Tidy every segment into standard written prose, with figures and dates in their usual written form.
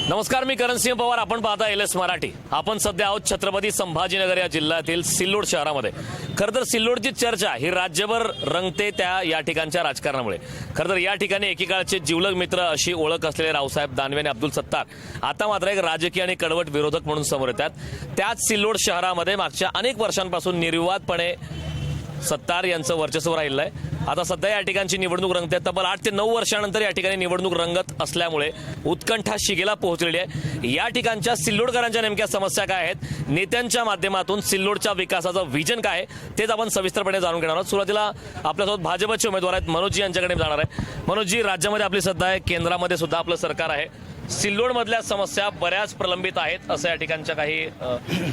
नमस्कार, मी करणसिंह पवार. आपण पाहता LS मराठी. आपण सध्या आहोत छत्रपती संभाजीनगर या जिल्ह्यातील सिल्लोड शहरामध्ये. खरं तर सिल्लोडची चर्चा ही राज्यभर रंगते त्या या ठिकाणच्या राजकारणामुळे. खरं तर या ठिकाणी एकेकाळचे जिवलग मित्र अशी ओळख असलेले रावसाहेब दानवे आणि अब्दुल सत्तार आता मात्र एक राजकीय आणि कडवट विरोधक म्हणून समोर येतात. त्याच सिल्लोड शहरामध्ये मागच्या अनेक वर्षांपासून निर्विवादपणे सत्तार यांचं वर्चस्व राहिलं आहे. आता सध्या या ठिकाणची निवडणूक रंगते. तब्बल 8 ते 9 वर्षांनंतर या ठिकाणी निवडणूक रंगत असल्यामुळे उत्कंठा शिगेला पोहोचलेली आहे. या ठिकाणच्या सिल्लोडकरांच्या नेमक्या समस्या काय आहेत, नेत्यांच्या माध्यमातून सिल्लोडच्या विकासाचं व्हिजन काय आहे, तेच आपण सविस्तरपणे जाणून घेणार आहोत. सुरुवातीला आपल्यासोबत भाजपचे उमेदवार आहेत, मनोजजी यांच्याकडे जाणार आहे. मनोजजी, राज्यामध्ये आपली सत्ता आहे, केंद्रामध्ये सुद्धा आपलं सरकार आहे. सिल्लोडमधल्या समस्या बऱ्याच प्रलंबित आहेत असं या ठिकाणच्या काही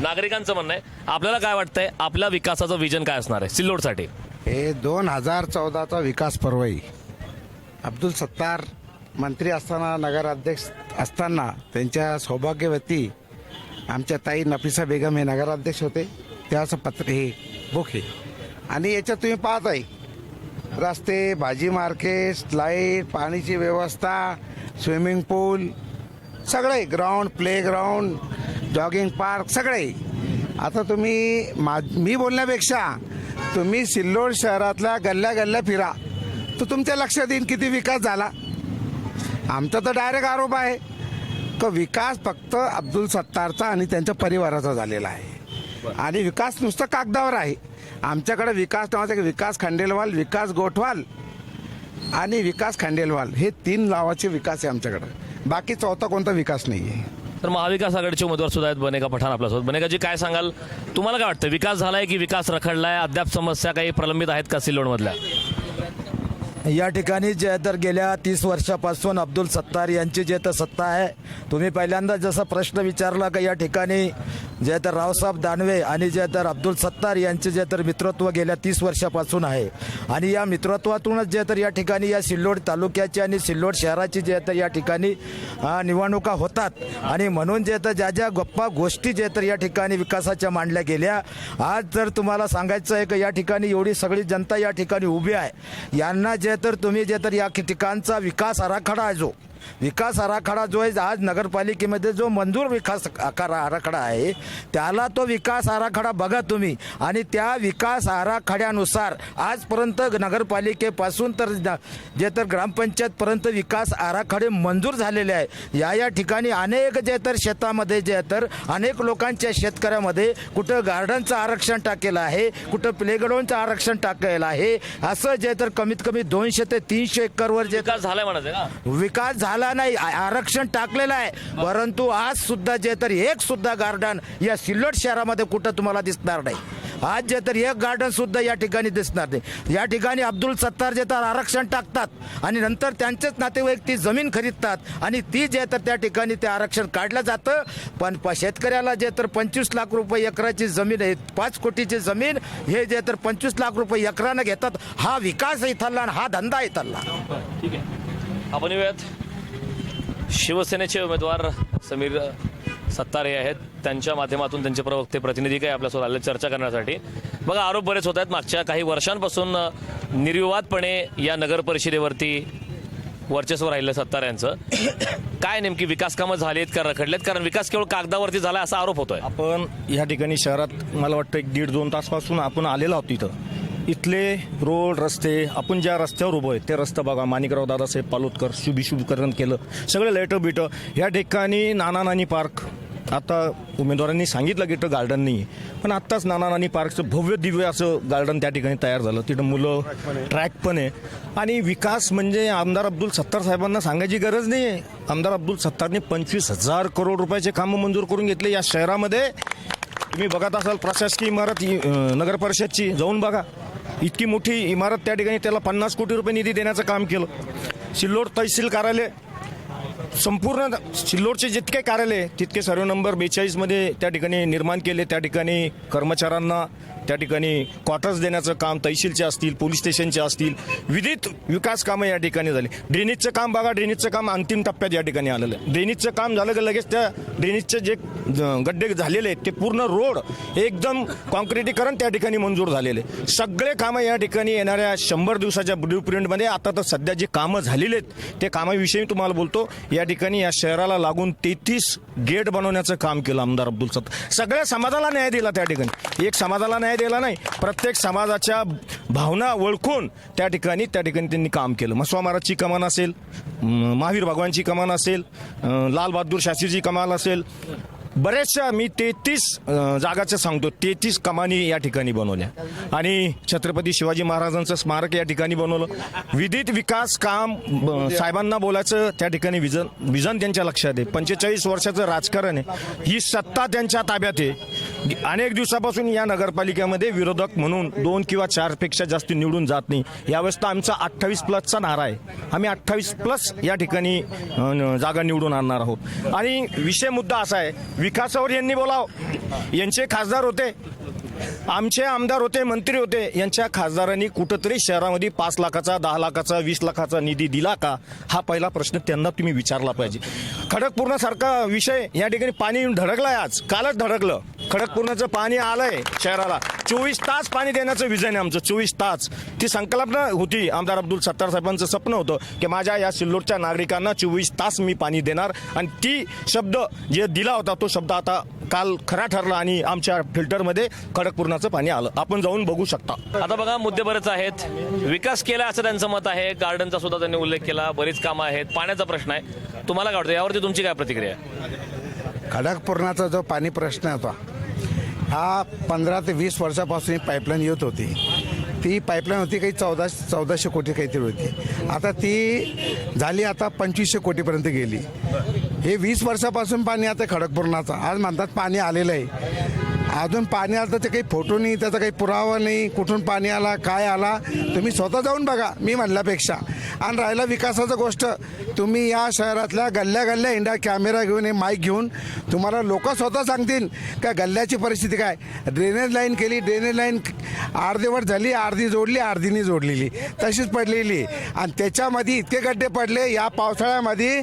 नागरिकांचं म्हणणं आहे. आपल्याला काय वाटतंय, आपल्या विकासाचं विजन काय असणार आहे सिल्लोडसाठी? हे 2014चा विकास पर्वही अब्दुल सत्तार मंत्री असताना, नगराध्यक्ष असताना त्यांच्या सौभाग्यवती आमच्या ताई नफिसा बेगम हे नगराध्यक्ष होते. त्याचं पत्र हे बुक हे, आणि याच्यात तुम्ही पाहत आहे रस्ते, भाजी मार्केट, लाईट, पाण्याची व्यवस्था, स्विमिंग पूल, सगळे ground, play ground, jogging park सगळे. आता तुम्ही मी बोलण्यापेक्षा तुम्ही सिल्लोड शहरातल्या गल्ल्या गल्ल्या फिरा तर तुमच्या लक्षात येईल किती विकास झाला. आमचा तर डायरेक्ट आरोप आहे की विकास फक्त अब्दुल सत्तारचा आणि त्यांच्या परिवाराचा झालेला आहे, आणि विकास नुसतं कागदावर आहे. आमच्याकडे विकास नावाचा विकास खंडेलवाल, विकास गोठवाल आणि विकास खंडेलवाल हे 3 नावाचे विकास आहे आमच्याकडे. बाकी चौथा कोणता विकास नाही आहे. तर महाविकास आघाडीचे उमेदवार सुद्धा आहेत, बनेका पठाण आपल्यासोबत. बनेकाजी, काय सांगाल, तुम्हाला काय वाटतं, विकास झालाय की विकास रखडलाय? अद्याप समस्या काही प्रलंबित आहेत का सिल्लोडमधल्या? या ठिकाणी जे तर गेल्या 30 वर्षापासून अब्दुल सत्तार यांची जे तर सत्ता आहे. तुम्ही पहिल्यांदा जसा प्रश्न विचारला की या ठिकाणी जे तर रावसाहेब दानवे आणि जे तर अब्दुल सत्तार यांचे जे तर मित्रत्व गेल्या 30 वर्षापासून आहे, आणि या मित्रत्वातूनच जे तर या ठिकाणी या सिल्लोड तालुक्याची आणि सिल्लोड शहराची जे तर या ठिकाणी निवडणुका होतात. आणि म्हणून जे तर ज्या ज्या गप्पा गोष्टी जे तर या ठिकाणी विकासाच्या मांडल्या गेल्या, आज जर तुम्हाला सांगायचं आहे की या ठिकाणी एवढी सगळी जनता या ठिकाणी उभी आहे, यांना जे तर तुम्ही जे तर या ठिकाणचा विकास आराखडा जो आहे आज नगरपालिकेमध्ये जो मंजूर विकास आराखडा आहे, त्याला तो विकास आराखडा बघा तुम्ही. आणि त्या विकास आराखड्यानुसार आजपर्यंत नगरपालिकेपासून तर जे तर ग्रामपंचायतपर्यंत विकास आराखडे मंजूर झालेले आहे. या ठिकाणी अनेक जे तर शेतामध्ये जे तर अनेक लोकांच्या शेतकऱ्यामध्ये कुठं गार्डनचं आरक्षण टाकेलं आहे, कुठं प्लेग्राऊंडचं आरक्षण टाकेलं आहे. असं जे तर कमीत कमी 200 ते 300 एकरवर जे विकास झालाय म्हणायचं का? विकास झाला नाही, आरक्षण टाकलेलं आहे. परंतु आज सुद्धा जे तर एक सुद्धा गार्डन या सिल्लोड शहरामध्ये कुठं तुम्हाला दिसणार नाही. आज जे तर एक गार्डन सुद्धा या ठिकाणी दिसणार नाही. या ठिकाणी अब्दुल सत्तार जे तर आरक्षण टाकतात आणि नंतर त्यांचेच नातेवाईक ती जमीन खरीदतात आणि ती जे तर त्या ठिकाणी ते आरक्षण काढलं जातं. पण शेतकऱ्याला जे तर 25 लाख रुपये एकराची जमीन आहे, 5 कोटीची जमीन हे जे तर 25 लाख रुपये एकरानं घेतात. हा विकास इथला आणि हा धंदा इथला. ठीक आहे, आपण येऊयात. शिवसेनेचे उमेदवार समीर सत्तार हे आहेत, त्यांच्या माध्यमातून त्यांचे प्रवक्ते प्रतिनिधी काय आपल्यासोबत आले चर्चा करण्यासाठी. बघा, आरोप बरेच होत आहेत. मागच्या काही वर्षांपासून निर्विवादपणे या नगर परिषदेवरती वर्चस्व राहिलं सत्तार यांचं. काय नेमकी विकास कामं झालीत का रखडलेत? कारण विकास केवळ कागदावरती झाला असा आरोप होतोय. आपण या ठिकाणी शहरात मला वाटतं 1.5-2 तासपासून आपण आलेलो आहोत. इथं इथले रोड, रस्ते, आपण ज्या रस्त्यावर उभं आहे ते रस्ता बघा. माणिकराव दादासाहेब पालोदकर शुभीकरण केलं, सगळे लाईटं बिटं. या ठिकाणी नाना नानी पार्क, आता उमेदवारांनी सांगितलं की इथं गार्डन नाही, पण आत्ताच नाना नानी पार्कचं भव्य दिव्य असं गार्डन त्या ठिकाणी तयार झालं. तिथं मुलं, ट्रॅक पण आहे. आणि विकास म्हणजे आमदार अब्दुल सत्तार साहेबांना सांगायची गरज नाही आहे. आमदार अब्दुल सत्तारने 25,000 करोड रुपयाचे कामं मंजूर करून घेतले या शहरामध्ये. तुम्ही बघत असाल प्रशासकीय इमारत नगर परिषदची, जाऊन बघा. इतकी मोठी इमारत त्या ठिकाणी, त्याला 50 कोटी रुपये निधी देण्याचं काम केलं. सिल्लोड तहसील कार्यालय, संपूर्ण सिल्लोडचे जितके कार्यालय तितके सर्व नंबर 42 मध्ये त्या ठिकाणी निर्माण केले. त्या ठिकाणी कर्मचाऱ्यांना त्या ठिकाणी क्वार्टर्स देण्याचं काम तहसीलचे असतील, पोलीस स्टेशनचे असतील, विविध विकास कामं या ठिकाणी झाली. ड्रेनेजचं काम बघा, ड्रेनेजचं काम अंतिम टप्प्यात या ठिकाणी आलेलं आहे. ड्रेनेजचं काम झालं की लगेच त्या ड्रेनेजचे जे गड्डे झालेले आहेत ते पूर्ण रोड एकदम कॉन्क्रिटीकरण त्या ठिकाणी मंजूर झालेले. सगळे कामं या ठिकाणी येणाऱ्या 100 दिवसाच्या ब्ल्यूप्रिंटमध्ये आता तर सध्या जे कामं झालेले आहेत ते कामाविषयी तुम्हाला बोलतो. या ठिकाणी या शहराला लागून 33 गेट बनवण्याचं काम केलं आमदार अब्दुल सत्तार. सगळ्या समाजाला न्याय दिला त्या ठिकाणी, एक समाजाला न्याय दिला नाही, प्रत्येक समाजाच्या भावना ओळखून त्या ठिकाणी त्यांनी काम केलं. मस्वा महाराजची कमान असेल, महावीर भगवानची कमान असेल, लाल बहादूर शास्त्रीची कमान असेल, बऱ्याचशा मी 33 जागाचं सांगतो, 33 कमानी या ठिकाणी बनवल्या आणि छत्रपती शिवाजी महाराजांचं स्मारक या ठिकाणी बनवलं. विविध विकास काम साहेबांना बोलायचं त्या ठिकाणी विजन त्यांच्या लक्षात आहे. 45 वर्षाचं राजकारण आहे, ही सत्ता त्यांच्या ताब्यात आहे. अनेक दिवसापासून या नगरपालिकेमध्ये विरोधक म्हणून 2 किंवा 4 पेक्षा जास्त निवडून जात नाही. यावेळेस तर आमचा 28+ नारा आहे, आम्ही 28+ या ठिकाणी जागा निवडून आणणार आहोत. आणि विषय मुद्दा असा आहे, विकासावर यांनी बोलावं. यांचे खासदार होते, आमचे आमदार होते, मंत्री होते, यांच्या खासदारांनी कुठंतरी शहरामध्ये 5 लाखाचा, 10 लाखाचा, 20 लाखाचा निधी दिला का, हा पहिला प्रश्न त्यांना तुम्ही विचारला पाहिजे. खडकपूर्णासारखा विषय या ठिकाणी पाणी येऊन धडकलाय, आज कालच धडकलं. खडकपूर्णाचं पाणी आलंय शहराला, 24 तास पाणी देण्याचं विजन आहे आमचं. 24 तास ती संकल्पना होती. आमदार अब्दुल सत्तार साहेबांचं स्वप्न होतं की माझ्या या सिल्लोडच्या नागरिकांना 24 तास मी पाणी देणार, आणि ती शब्द जे दिला होता तो शब्द आता काल खरा ठरला आणि आमच्या फिल्टरमध्ये खडकपूर्णाचं पाणी आलं. आपण जाऊन बघू शकता. आता बघा, मुद्दे बरेच आहेत. विकास केला असं त्यांचं मत आहे, गार्डनचा सुद्धा त्यांनी उल्लेख केला, बरीच कामं आहेत, पाण्याचा प्रश्न आहे. तुम्हाला काय वाटतं, यावरती तुमची काय प्रतिक्रिया आहे? खडकपूर्णाचा जो पाणी प्रश्न होता हा 15 ते 20 वर्षापासून पाईपलाईन येत होती. ती पाईपलाईन होती काही 1400 कोटी काहीतरी होती, आता ती झाली आता 2500 कोटीपर्यंत गेली. हे 20 वर्षापासून पाणी आता खडकपूर्णाचं, आज म्हणतात पाणी आलेलं आहे. अजून पाणी आलं तर ते काही फोटो नाही, त्याचा काही पुरावा नाही, कुठून पाणी आला, काय आला, तुम्ही स्वतः जाऊन बघा मी म्हणल्यापेक्षा. आणि राहिला विकासाचं गोष्ट, तुम्ही या शहरातल्या गल्ल्या गल्ल्या हिंडा, कॅमेरा घेऊन, हे माईक घेऊन, तुम्हाला लोक स्वतः सांगतील का गल्ल्याची परिस्थिती काय. ड्रेनेज लाईन केली, ड्रेनेज लाईन अर्धेवट झाली, अर्धी जोडली, अर्धीनी जोडलेली तशीच पडलेली. आणि त्याच्यामध्ये इतके गड्डे पडले या पावसाळ्यामध्ये,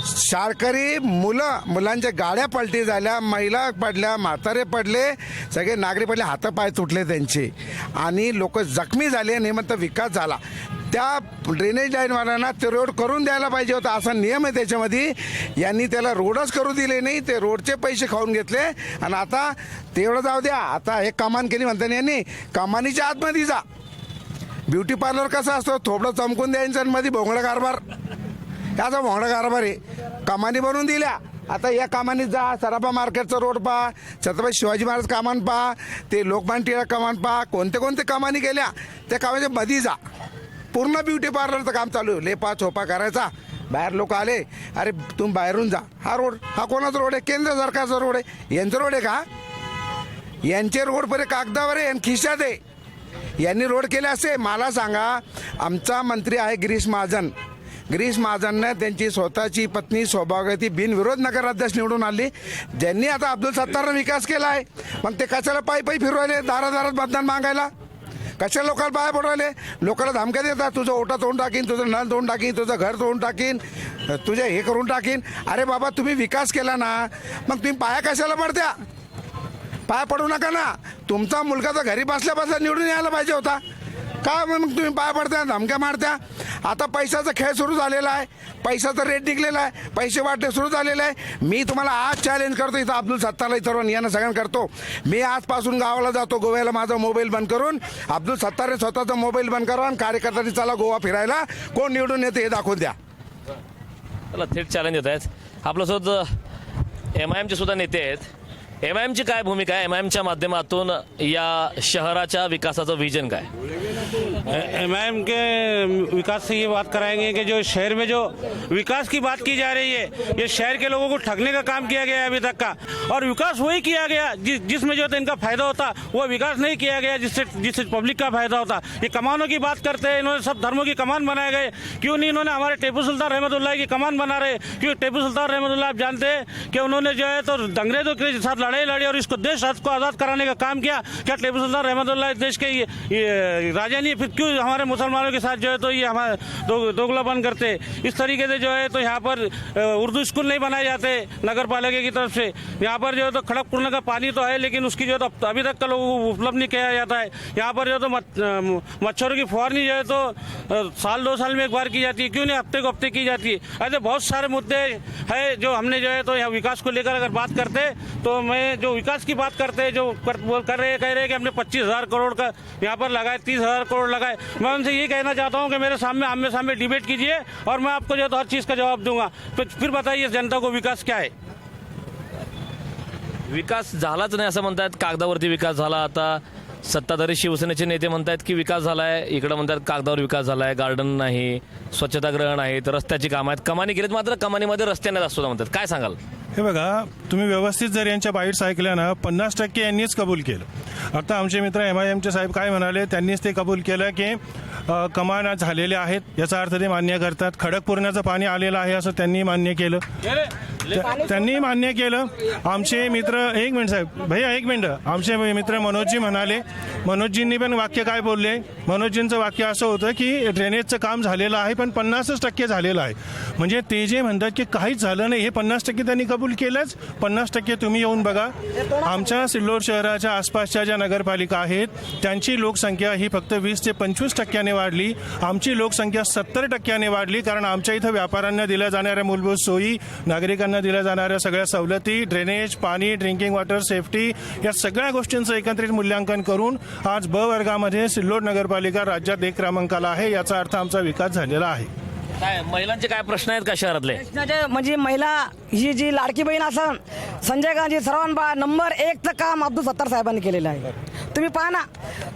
शाळकरी मुलांच्या गाड्या पलटी झाल्या, महिला पडल्या, म्हातारे पडले, सगळे नागरिक पडले, हातापाय तुटले त्यांचे, आणि लोक जखमी झाले. आणि म्हणता विकास झाला. त्या ड्रेनेज लाईनवाल्यांना ते रोड करून द्यायला पाहिजे होता, असा नियम आहे त्याच्यामध्ये. यांनी त्याला रोडच करू दिले नाही, ते रोडचे पैसे खाऊन घेतले. आणि आता तेवढं जाऊ द्या, आता हे कमान केली म्हणताना यांनी कमानीच्या आतमध्ये जा. ब्युटी पार्लर कसं असतो, थोडं चमकून द्यायचं आणि मध्ये भोंगडा कारभार, याचा भोंगडा कारभार आहे. कमानी बनवून दिल्या, आता या कामानी जा, सराफा मार्केटचा रोड पहा, छत्रपती शिवाजी महाराज कमान पहा, ते लोकमान्य टिळक कमान पहा, कोणते कोणते कामानी गेल्या त्या कामाच्या मध्ये जा. पूर्ण ब्युटी पार्लरचं काम चालू आहे, लेपा छोपा करायचा. बाहेर लोक आले, अरे तुम्ही बाहेरून जा. हा रोड हा कोणाचा रोड आहे? केंद्र सरकारचा रोड आहे. यांचा रोड आहे का? यांचे रोड परे कागदावर आहे आणि खिशात आहे. यांनी रोड केले असे. मला सांगा, आमचा मंत्री आहे गिरीश महाजनने त्यांची स्वतःची पत्नी सौभाग्यवती बिनविरोध नगराध्यक्ष निवडून आली. ज्यांनी आता अब्दुल सत्तारनं विकास केला आहे, मग ते कशाला पायी फिरवायले दारादारात मतदान मागायला? कशाला लोकांना पाया पडवायले? लोकांना धमक्या देतात, तुझं ओटा तोडून टाकीन, तुझं नळ तोडून टाकीन, तुझं घर तोडून टाकीन, तुझे हे करून टाकीन. अरे बाबा, तुम्ही विकास केला ना, मग तुम्ही पाया कशाला पडत्या? पाया पडू नका ना. तुमचा मुलगा तर घरी बसल्या निवडून यायला पाहिजे होता. का मग तुम्ही पाया पडत्या, धमक्या मारत्या? आता पैशाचा खेळ सुरू झालेला आहे, पैशाचा रेट निघलेला आहे, पैसे वाटणे सुरू झालेले आहे. मी तुम्हाला आज चॅलेंज करतो, इथं अब्दुल सत्तारला इतर यांना सगळ्यांना करतो, मी आजपासून गावाला जातो, गोव्याला माझा मोबाईल बंद करून, अब्दुल सत्तारने स्वतःचा मोबाईल बंद करा आणि कार्यकर्त्यांनी चला गोवा फिरायला, कोण निवडून येते हे दाखवून द्या. चला, थेट चॅलेंज येत आहेत. आपल्यासोबत MIMचे सुद्धा नेते आहेत. MIMची काय भूमिका आहे? MIMच्या माध्यमातून या शहराच्या विकासाचं विजन काय? MIM के विकास से ये बात कराएंगे कि जो शहर में जो विकास की बात की जा रही है, ये शहर के लोगों को ठगने का काम किया गया है अभी तक का, और विकास वही किया गया जिसमें जो इनका फायदा होता, वो विकास नहीं किया गया जिससे पब्लिक का फायदा होता. ये कमानों की बात करते हैं, इन्होंने सब धर्मों की कमान बनाए गए. क्यों नहीं इन्होंने हमारे टीपू सुल्तान रहमतुल्लाह की कमान बना रहे? क्योंकि टीपू सुल्तान रहमतुल्लाह आप जानते हैं कि उन्होंने जो है तो अंग्रेजों के साथ लड़ाई लड़ी और इसको देश को आज़ाद कराने का काम किया। क्या टीपू सुल्तान रहमतुल्लाह देश के ये राजा नहीं, फिर क्यों हमारे मुसलमानों के साथ जो है तो ये हमारे दोगलापन करते। इस तरीके से जो है तो यहाँ पर उर्दू स्कूल नहीं बनाए जाते नगर पालिका की तरफ से। यहाँ पर जो है तो खड़गपुर का पानी तो है, लेकिन उसकी जो है तो अभी तक का लोगों को उपलब्ध नहीं किया जाता है। यहाँ पर जो है तो मच्छरों की फुहारनी जो है तो साल 2 साल में एक बार की जाती है, क्यों नहीं हफ्ते को हफ्ते की जाती है। ऐसे बहुत सारे मुद्दे हैं जो हमने जो है तो यहाँ विकास को लेकर अगर बात करते तो मैं जो विकास की बात करते हैं जो कह रहे हैं कि हमने 25,000 करोड़ का यहाँ पर लगाए, 30,000 करोड़ लगाए। मैं उनसे ये कहना चाहता हूँ कि मेरे सामने आमने सामने डिबेट कीजिए और मैं आपको जो है तो हर चीज़ का जवाब दूंगा। फिर बताइए जनता को विकास क्या है। विकास झालाच नाही असं म्हणतात, कागदावरती विकास झाला। आता सत्ताधारी शिवसेनेचे नेते म्हणतात की विकास झालाय, इकडे म्हणतात कागदावर विकास झालाय, गार्डन नाही, स्वच्छतागृह नाही, तर रस्त्याची कामं आहेत, कमानी केलीत मात्र कमानीमध्ये रस्ते नाहीत असं म्हणतात। काय सांगाल? हे बघा, तुम्ही व्यवस्थित जर यांच्या बाईट्स ऐकल्या ना 50% यांनीच कबूल केलं। आता आमचे मित्र MIMचे साहेब काय म्हणाले, त्यांनीच ते कबूल केलं की कमान झालेले आहेत, याचा अर्थ ते मान्य करतात। खडकपूर्णाचं पाणी आलेलं आहे असं त्यांनी मान्य केलं, त्यांनी मान्य केलं। आमचे मित्र, एक मिनिट साहेब, भैया एक मिनिट, आमचे मित्र मनोजजी म्हणाले, मनोजजींनी पण वाक्य काय बोलले, मनोजजींचं वाक्य असं होतं की ड्रेनेजचं काम झालेलं आहे पण 50% झालेलं आहे। म्हणजे ते जे म्हणतात की काहीच झालं नाही, हे 50% त्यांनी कबूल केलंच। 50% तुम्ही येऊन बघा, आमच्या सिल्लोड शहराच्या आसपासच्या ज्या नगरपालिका आहेत त्यांची लोकसंख्या ही फक्त 20 ते 25% वाढली, आमची लोकसंख्या 70% वाढली। कारण आमच्या इथं व्यापाऱ्यांना दिल्या जाणाऱ्या मूलभूत सोयी, नागरिकांना दिल्या जाणाऱ्या सगळ्या सवलती, ड्रेनेज, पाणी, ड्रिंकिंग वॉटर, सेफ्टी, या सगळ्या गोष्टींचं एकत्रित मूल्यांकन करून आज ब वर्गामध्ये सिल्लोड नगरपालिका राज्यात 1 क्रमांकाला आहे। याचा अर्थ आमचा विकास झालेला आहे। काय महिलांचे काय प्रश्न आहेत का शहरातले? म्हणजे महिला ही जी लाडकी बहीण असन, संजय गांधी सर्वांना नंबर 1चं काम अब्दुल सत्तार साहेबांनी केलेलं आहे। तुम्ही पहा ना,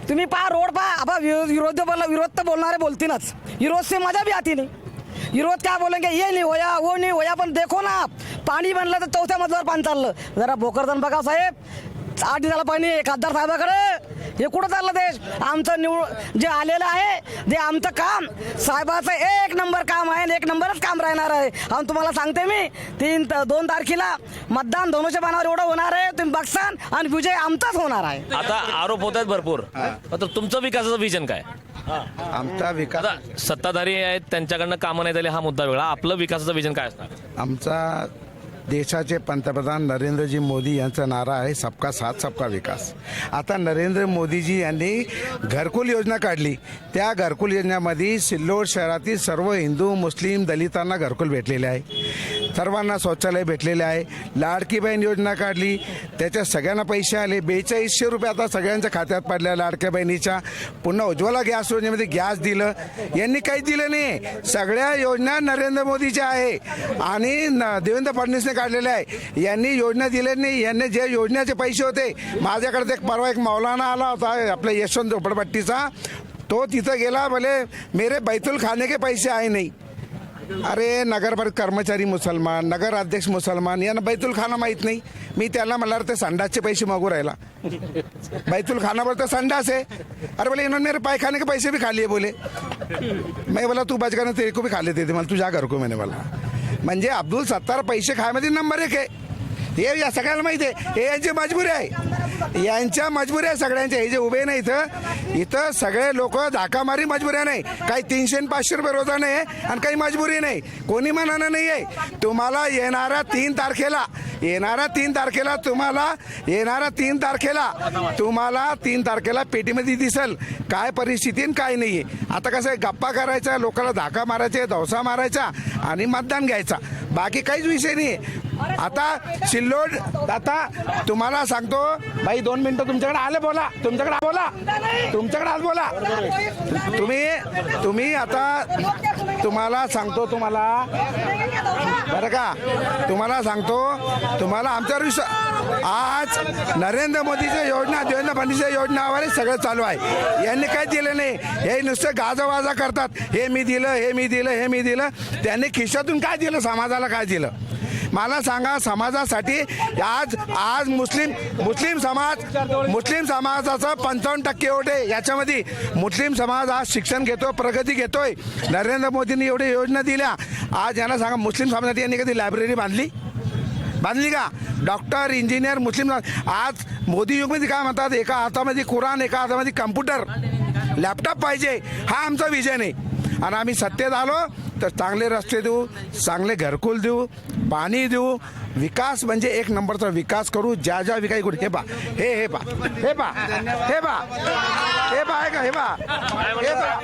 तुम्ही पहा रोड पहा। अब विरोध तो बोलणारे बोलतीलच, विरोध से मजा भी आती नहीं। विरोध क्या बोलेंगे, ये नहीं होया, वो नहीं होया, पण देखो ना पाणी बनलं तर 4थ्या मजल्यावर पाणी चाललं। जरा भोकरदन बघा साहेब, 8 दिवसाला पाणी खासदार साहेबाकडे, हे कुठं चाललं देश? आमचं जे आलेलं आहे जे आमचं काम साहेबाचं 1 नंबर काम आहे, 1 नंबरच काम राहणार आहे। आणि तुम्हाला सांगते मी 2 तारखेला मतदान धनुष्य बाणावर एवढं होणार आहे, तुम्ही बघसान, आणि विजय आमचाच होणार आहे। आता आरोप होत आहेत भरपूर, तर तुमचं विकासाचं विजन काय? आमचा विकास, आता सत्ताधारी आहेत त्यांच्याकडनं कामं नाही झाले हा मुद्दा वेगळा, आपलं विकासाचं विजन काय असणार? आमचा देशाचे पंतप्रधान नरेंद्रजी मोदी यांचा नारा आहे सबका साथ सबका विकास। आता नरेंद्र मोदीजी यांनी घरकुल योजना काढली, त्या घरकुल योजनेमध्ये सिल्लोड शहरातील सर्व हिंदू, मुस्लिम, दलितांना घरकुल भेटलेले आहे, सर्वांना शौचालय भेटलेले आहे। लाडकी बहीण योजना काढली, त्याच्यात सगळ्यांना पैसे आले, 4200 रुपये आता सगळ्यांच्या खात्यात पडल्या लाडक्या बहिणीच्या। पुन्हा उज्ज्वला गॅस योजनेमध्ये गॅस दिलं, यांनी काही दिलं नाही। सगळ्या योजना नरेंद्र मोदीच्या आहे आणि देवेंद्र फडणवीसने काढलेले आहे, यांनी योजना दिले नाही। यांनी जे योजनेचे पैसे होते, माझ्याकडे परवा एक मौलाना आला होता आपल्या यशवंत झोपडपट्टीचा, तो तिथं गेला, बोले मेरे बैतुल खाने के पैसे आए नहीं। अरे नगरभर कर्मचारी मुसलमान, नगर अध्यक्ष मुसलमान, यांना बैतुल खाना माहीत नाही। मी त्याला म्हणणार ते संडासचे पैसे मागू राहिला, बैतुल खाना बोलते संडास है। अरे बोले इन्होंने मेरे पायखाने के पैसे भी खा लिए बोले। मैं बोला तू बच गया, तेरे को भी खा लेते थे, मला तुझ्या घर को मैंने बोला। म्हणजे अब्दुल सत्तार पैसे खायमध्ये नंबर 1 आहे, हे या सगळ्यांना माहिती आहे। हे यांची मजबुरी आहे, यांच्या मजबुरी आहे सगळ्यांच्या। हे जे उभे नाही इथं सगळे लोक धाकामारी मजबुऱ्या नाही, काही 300 आणि 500 रुपये रोजाने आहे आणि काही मजबुरी नाही, कोणी मनानं नाही आहे। तुम्हाला येणाऱ्या 3 तारखेला तुम्हाला 3 तारखेला पेटीमध्ये दिसल काय परिस्थिती आणि काय नाही आहे। आता कसं आहे, गप्पा करायचा, लोकांना धाका मारायचे, दवसा मारायचा आणि मतदान घ्यायचा, बाकी काहीच विषय नाही आहे। आता सिल्लोड, आता तुम्हाला सांगतो भाई 2 मिनिटं तुमच्याकडे आले, बोला, तुमच्याकडे आज बोला। तुम्ही आता तुम्हाला सांगतो, बरं का, तुम्हाला सांगतो, तुम्हाला आमच्यावर विश्वास। आज नरेंद्र मोदीच्या योजना, देवेंद्र फडणवीसच्या योजनावर सगळं चालू आहे। यांनी काही दिलं नाही, हे नुसतं गाजावाजा करतात, हे मी दिलं। त्यांनी खिशातून काय दिलं, समाजाला काय दिलं? मला सांगा, समाजासाठी आज मुस्लिम समाजाचं 55% वोट आहे। याच्यामध्ये मुस्लिम समाज आज शिक्षण घेतो, प्रगती घेतोय। नरेंद्र मोदींनी एवढी योजना दिल्या, आज यांना सांगा मुस्लिम समाजासाठी यांनी कधी लायब्ररी बांधली? बांधली का? डॉक्टर, इंजिनियर, मुस्लिम. आज मोदी युगमध्ये काय म्हणतात, एका हातामध्ये कुराण, एका हातामध्ये कम्प्युटर, लॅपटॉप पाहिजे. हा आमचा विजन आहे. आणि आम्ही सत्तेत आलो तर चांगले रस्ते देऊ, चांगले घरकुल देऊ, पाणी देऊ, विकास म्हणजे एक नंबरचा विकास करू. ज्या ज्या विकास करू. हे पा हे पा हे पा हे पा हे पा आहे का? हे पा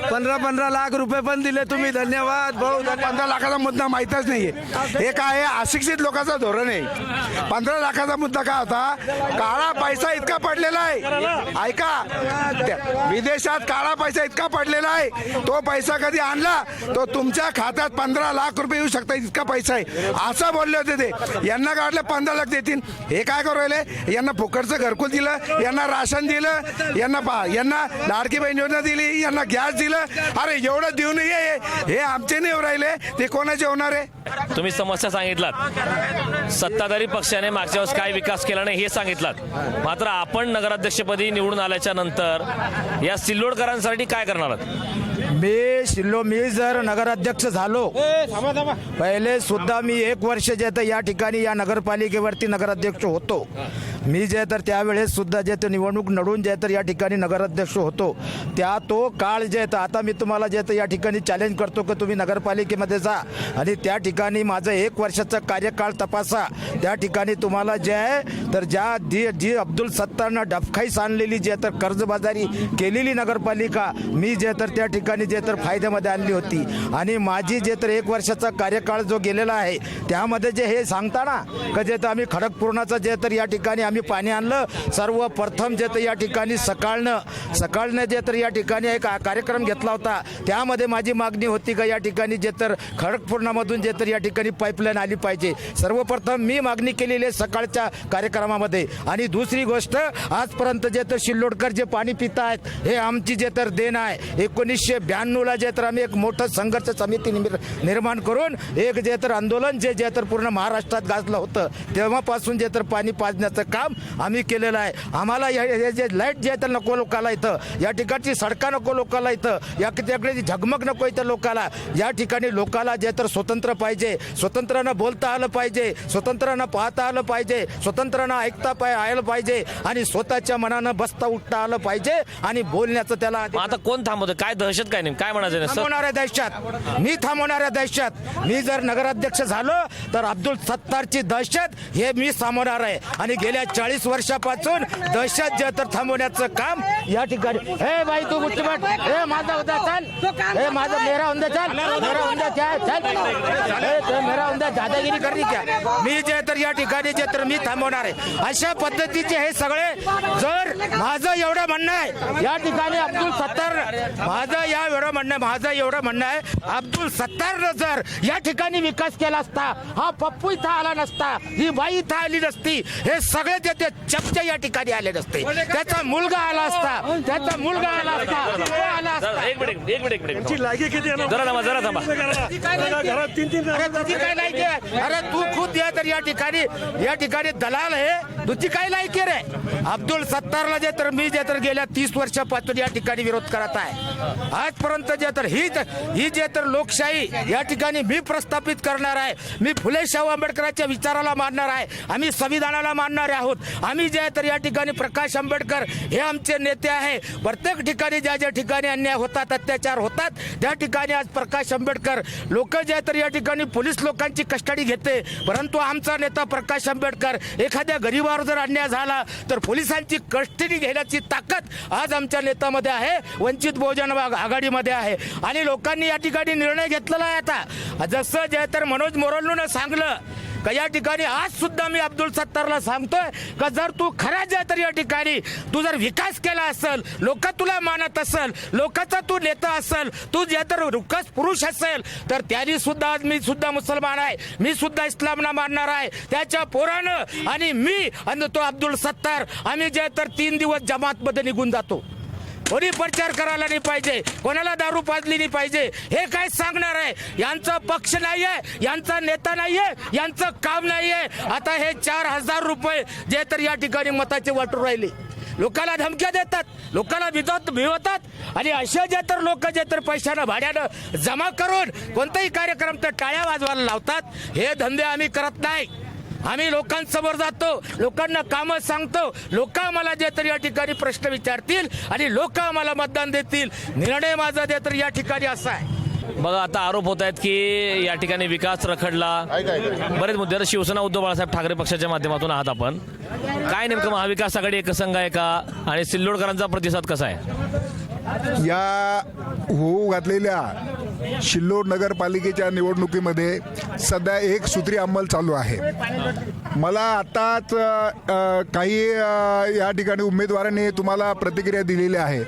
15 लाख रुपये पण दिले तुम्ही, धन्यवाद भाऊ. 15 लाखाचा मुद्दा माहीतच नाहीये. हे काय आहे? अशिक्षित लोकांचं धोरण आहे. 15 लाखाचा मुद्दा काय होता? काळा पैसा इतका पडलेला आहे. ऐका, विदेशात काळा पैसा इतका पडलेला आहे. तो पैसा कधी आणला तो तुमच्या खात्यात 15 लाख रुपये येऊ शकतात, इतका पैसा आहे. असं बोलले होते ते. यांना काढले 15 लाख देतील. हे काय करू राहिले? यांना फुकटचं घरकुल दिलं, यांना राशन दिलं, यांना लाडकी बहीण योजना दिली, यांना गॅस दिलं. अरे एवढं देऊ नये, हे आमचे नाही राहिले, ते कोणाचे होणार आहे? तुम्ही समस्या सांगितलात, सत्ताधारी पक्षाने मागच्या वेळेस काय विकास केला नाही हे सांगितलात. मात्र आपण नगराध्यक्षपदी निवडून आल्याच्या नंतर या सिल्लोडकरांसाठी काय करणार आहात? मी जर नगराध्यक्ष झालो, पहिले सुद्धा मी 1 वर्ष जे तर या ठिकाणी या नगरपालिकेवरती नगराध्यक्ष होतो. मी जे तर त्यावेळेस सुद्धा जे तर निवडणूक लढून जे तर या ठिकाणी नगराध्यक्ष होतो. तो काळ जे तर आता मी तुम्हाला जे तर या ठिकाणी चॅलेंज करतो की तुम्ही नगरपालिकेमध्ये जा आणि त्या ठिकाणी माझं 1 वर्षाचा कार्यकाळ तपासा. त्या ठिकाणी तुम्हाला जे आहे तर जी अब्दुल सत्तारनं डबखाईस आणलेली जे तर कर्जबाजारी केलेली नगरपालिका मी जे तर त्या ठिकाणी जे तर फायद्यामध्ये आणली होती. आणि माझी जे तर 1 वर्षाचा कार्यकाळ जो गेलेला आहे त्यामध्ये जे हे सांगताना का जे तर आम्ही खडकपूर्णाचं जे तर या ठिकाणी आम्ही पाणी आणलं. सर्वप्रथम जे तर या ठिकाणी सकाळनं जे तर या ठिकाणी एक कार्यक्रम घेतला होता. त्यामध्ये माझी मागणी होती का या ठिकाणी जे तर खडकपूर्णामधून जे तर या ठिकाणी पाईपलाईन आली पाहिजे. सर्वप्रथम मी मागणी केलेली आहे सकाळच्या कार्यक्रमामध्ये. आणि दुसरी गोष्ट, आजपर्यंत जे तर शिल्लोडकर जे पाणी पित आहेत हे आमची जे तर देण आहे. 1992ला जे तर आम्ही एक मोठं संघर्ष समिती निर्माण करून एक जे तर आंदोलन जे तर पूर्ण महाराष्ट्रात गाजलं होतं, तेव्हापासून जे तर पाणी पाजण्याचं काम आम्ही केलेलं आहे. आम्हाला हे जे लाईट जे तर नको लोकाला इथं, या ठिकाणची सडका नको लोकाला इथं, या तिकडे झगमग नको इथं लोकाला. या ठिकाणी लोकाला जे तर स्वतंत्र पाहिजे, स्वतंत्रानं बोलता आलं पाहिजे, स्वतंत्रानं पाहता आलं पाहिजे, स्वतंत्रानं ऐकता आलं पाहिजे आणि स्वतःच्या मनानं बसता उठता आलं पाहिजे आणि बोलण्याचं त्याला. आता कोण थांबवतं? काय दहशत काय नाही, काय म्हणायचं थांबवणाऱ्या दहशत मी जर नगराध्यक्ष झालो तर अब्दुल सत्तारची दहशत हे मी सामोरणार आहे. आणि गेल्या 40 वर्षापासून दहशत जे तर थांबवण्याचं काम या ठिकाणी. हे बाई तू मुठीभर, हे माझा होता चाल, हे माझा मेरा होता चाल, मेरा होता क्या चल, मेरा होता दादागिरी करली क्या. मी जे तर या ठिकाणी जे तर मी थांबवणार आहे. अशा पद्धतीचे हे सगळे. जर माझं एवढं म्हणणं आहे या ठिकाणी अब्दुल सत्तार, माझं एवढं म्हणणं आहे अब्दुल सत्तारनं जर या ठिकाणी विकास केला असता, हा पप्पू इथं आला नसता, ही बाई इथं आली नसती, हे सगळे ते चपचे या ठिकाणी आले नसते. त्याचा मुलगा आला असता, त्याचा मुलगा आला असता. एक मिनिट जरा थांबा. तुझी काय लायकी आहे? अरे तू खुद या तर या ठिकाणी दलाल आहे. तुझी काय लायकी रे? अब्दुल सत्तारला जे तर मी जे तर गेल्या 30 वर्षापासून या ठिकाणी विरोध करत आहे. आजपर्यंत जे तर ही जे तर लोकशाही या ठिकाणी मी प्रस्थापित करणार आहे. मी फुले शाहू आंबेडकरांच्या विचाराला मानणार आहे. आम्ही संविधानाला मानणारे आहोत. आम्ही जे तर या ठिकाणी प्रकाश आंबेडकर हे आमचे नेते आहे. प्रत्येक ठिकाणी ज्या ठिकाणी अन्याय होतात, अत्याचार होतात, त्या ठिकाणी आज प्रकाश आंबेडकर लोक जे तर या ठिकाणी पोलीस लोकांची कस्टडी घेते. परंतु आमचा नेता प्रकाश आंबेडकर एखाद्या गरीबावर जर अन्याय झाला तर पोलिसांची कस्टडी घेण्याची ताकद आज आमच्या नेत्यामध्ये आहे, वंचित बहुजन आघाडीमध्ये आहे. आणि लोकांनी या ठिकाणी निर्णय घेतलेला आहे. आता जसं जे तर मनोज मोरोलनं सांगलं का या ठिकाणी आज सुद्धा मी अब्दुल सत्तारला सांगतोय का जर तू खरा जे तर या ठिकाणी तू जर विकास केला असेल, लोक तुला मानत असेल, लोकांचा तू नेता असेल, तू जे तर विकास पुरुष असेल, तर त्यांनी सुद्धा आज मी सुद्धा मुसलमान आहे, मी सुद्धा इस्लामला मानणार आहे. त्याच्या पोरानं आणि मी आणि तो अब्दुल सत्तार आम्ही जे तर 3 दिवस जमातमध्ये निघून जातो. कोणी प्रचार करायला नाही पाहिजे, कोणाला दारू पाजली नाही पाहिजे. हे काय सांगणार आहे? यांचा पक्ष नाहीये, यांचा नेता नाहीये, यांचं काम नाहीये. आता हे 4000 रुपये जे तर या ठिकाणी मताचे वाटून राहिले, लोकांना धमक्या देतात, लोकांना भिवतात आणि असे जे तर लोक जे तर पैशानं भाड्यानं जमा करून कोणताही कार्यक्रम तर टाळ्या वाजवायला लावतात. हे धंदे आम्ही करत नाही. आम्ही लोकांसमोर जातो, लोकांना कामं सांगतो, लोक आम्हाला जे तर या ठिकाणी प्रश्न विचारतील आणि लोक आम्हाला मतदान देतील. निर्णय माझा जे तर या ठिकाणी असा आहे. बघा आता आरोप होत आहेत की या ठिकाणी विकास रखडला, बरेच मुद्दे. शिवसेना उद्धव बाळासाहेब ठाकरे पक्षाच्या माध्यमातून आहात आपण, काय नेमकं महाविकास आघाडी एकसंघ आहे का आणि सिल्लोडकरांचा प्रतिसाद कसा आहे? या होऊ घातलेल्या सिल्लोड नगरपालिकेच्या निवडणुकीमध्ये सध्या एक सूत्री अंमल चालू आहे. मला आताच काही या ठिकाणी उमेदवारांनी तुम्हाला प्रतिक्रिया दिलेली आहे.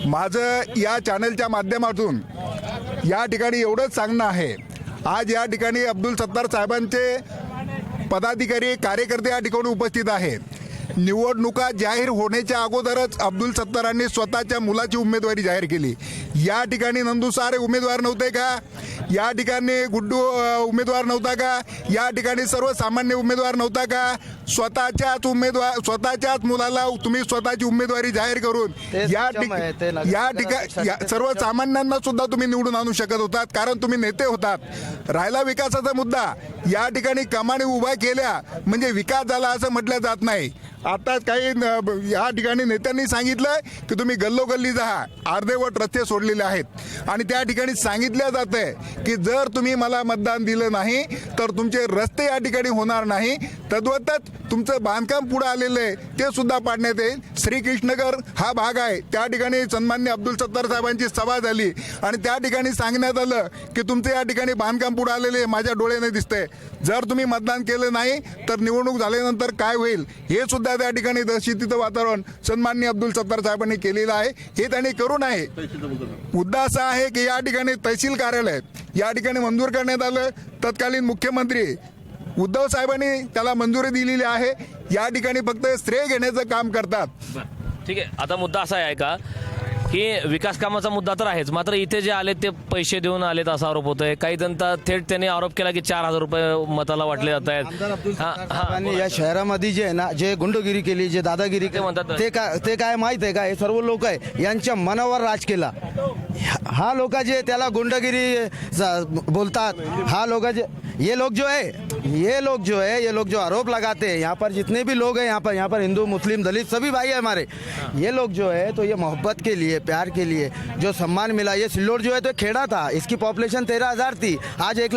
माझं या चॅनलच्या माध्यमातून या ठिकाणी एवढंच सांगणं आहे, आज या ठिकाणी अब्दुल सत्तार साहेबांचे पदाधिकारी कार्यकर्ते या ठिकाणी उपस्थित आहेत. निवडणुका जाहीर होण्याच्या अगोदरच अब्दुल सत्तारांनी स्वतःच्या मुलाची उमेदवारी जाहीर केली. या ठिकाणी नंदू सारे उमेदवार नव्हते का? या ठिकाणी गुड्डू उमेदवार नव्हता का? या ठिकाणी सर्वसामान्य उमेदवार नव्हता का? स्वतःच्याच मुलाला तुम्ही स्वतःची उमेदवारी जाहीर करून या ठिकाणी सर्वसामान्यांना सुद्धा तुम्ही निवडून आणू शकत होतात, कारण तुम्ही नेते होतात. राहिला विकासाचा मुद्दा, या ठिकाणी कमानी उभ्या केल्या म्हणजे विकास झाला असं म्हटलं जात नाही. आता काही या ठिकाणी नेत्यांनी सांगितलं की तुम्ही गल्लोगल्ली जा, अर्धेवट रस्ते सोडलेले आहेत आणि त्या ठिकाणी सांगितलं जातंय की जर तुम्ही मला मतदान दिलं नाही तर तुमचे रस्ते या ठिकाणी होणार नाही. तद्वतच तुमचं बांधकाम पुढे आलेलं आहे ते सुद्धा पाडण्यात येईल. श्रीकृष्णनगर हा भाग आहे, त्या ठिकाणी सन्मान्य अब्दुल सत्तार साहेबांची सभा झाली आणि त्या ठिकाणी सांगण्यात आलं की तुमचं या ठिकाणी बांधकाम पुढे आलेले माझ्या डोळ्याने दिसतंय. जर तुम्ही मतदान केलं नाही तर निवडणूक झाल्यानंतर काय होईल हे सुद्धा त्या ठिकाणी दहशतीचं वातावरण सन्माननीय अब्दुल सत्तार साहेबांनी केलेलं आहे. हे त्यांनी करू नये. मुद्दा असा आहे की या ठिकाणी तहसील कार्यालय या ठिकाणी मंजूर करण्यात आलं. तत्कालीन मुख्यमंत्री उद्धव साहेबांनी त्याला मंजुरी दिलेली आहे. या ठिकाणी फक्त श्रेय घेण्याचं काम करतात. ठीक आहे, आता मुद्दा असा आहे का की विकास कामाचा मुद्दा तर आहेच, मात्र इथे जे आले ते पैसे देऊन आलेत असा आरोप होतोय. काही जनता थेट त्यांनी आरोप केला की 4,000 रुपये मताला वाटले जात आहेत. आणि या शहरामध्ये जे आहे ना, जे गुंडगिरी केली, जे दादागिरी ते म्हणतात ते काय माहित आहे का? हे सर्व लोक आहे यांच्या मनावर राज केला. हा लोक जे त्याला गुंडगिरी बोलतात, हा लोक ये लोग जो आरोप लगाते हैं, यहाँ पर जितने भी लोग हैं, यहाँ पर हिंदू मुस्लिम दलित सभी भाई है हमारे. ये लोग जो है तो ये मोहब्बत के लिए, प्यार के लिए जो सम्मान मिला. ये सिल्लोड जो है तो खेड़ा था, इसकी पॉपुलेशन 13,000 थी, आज 1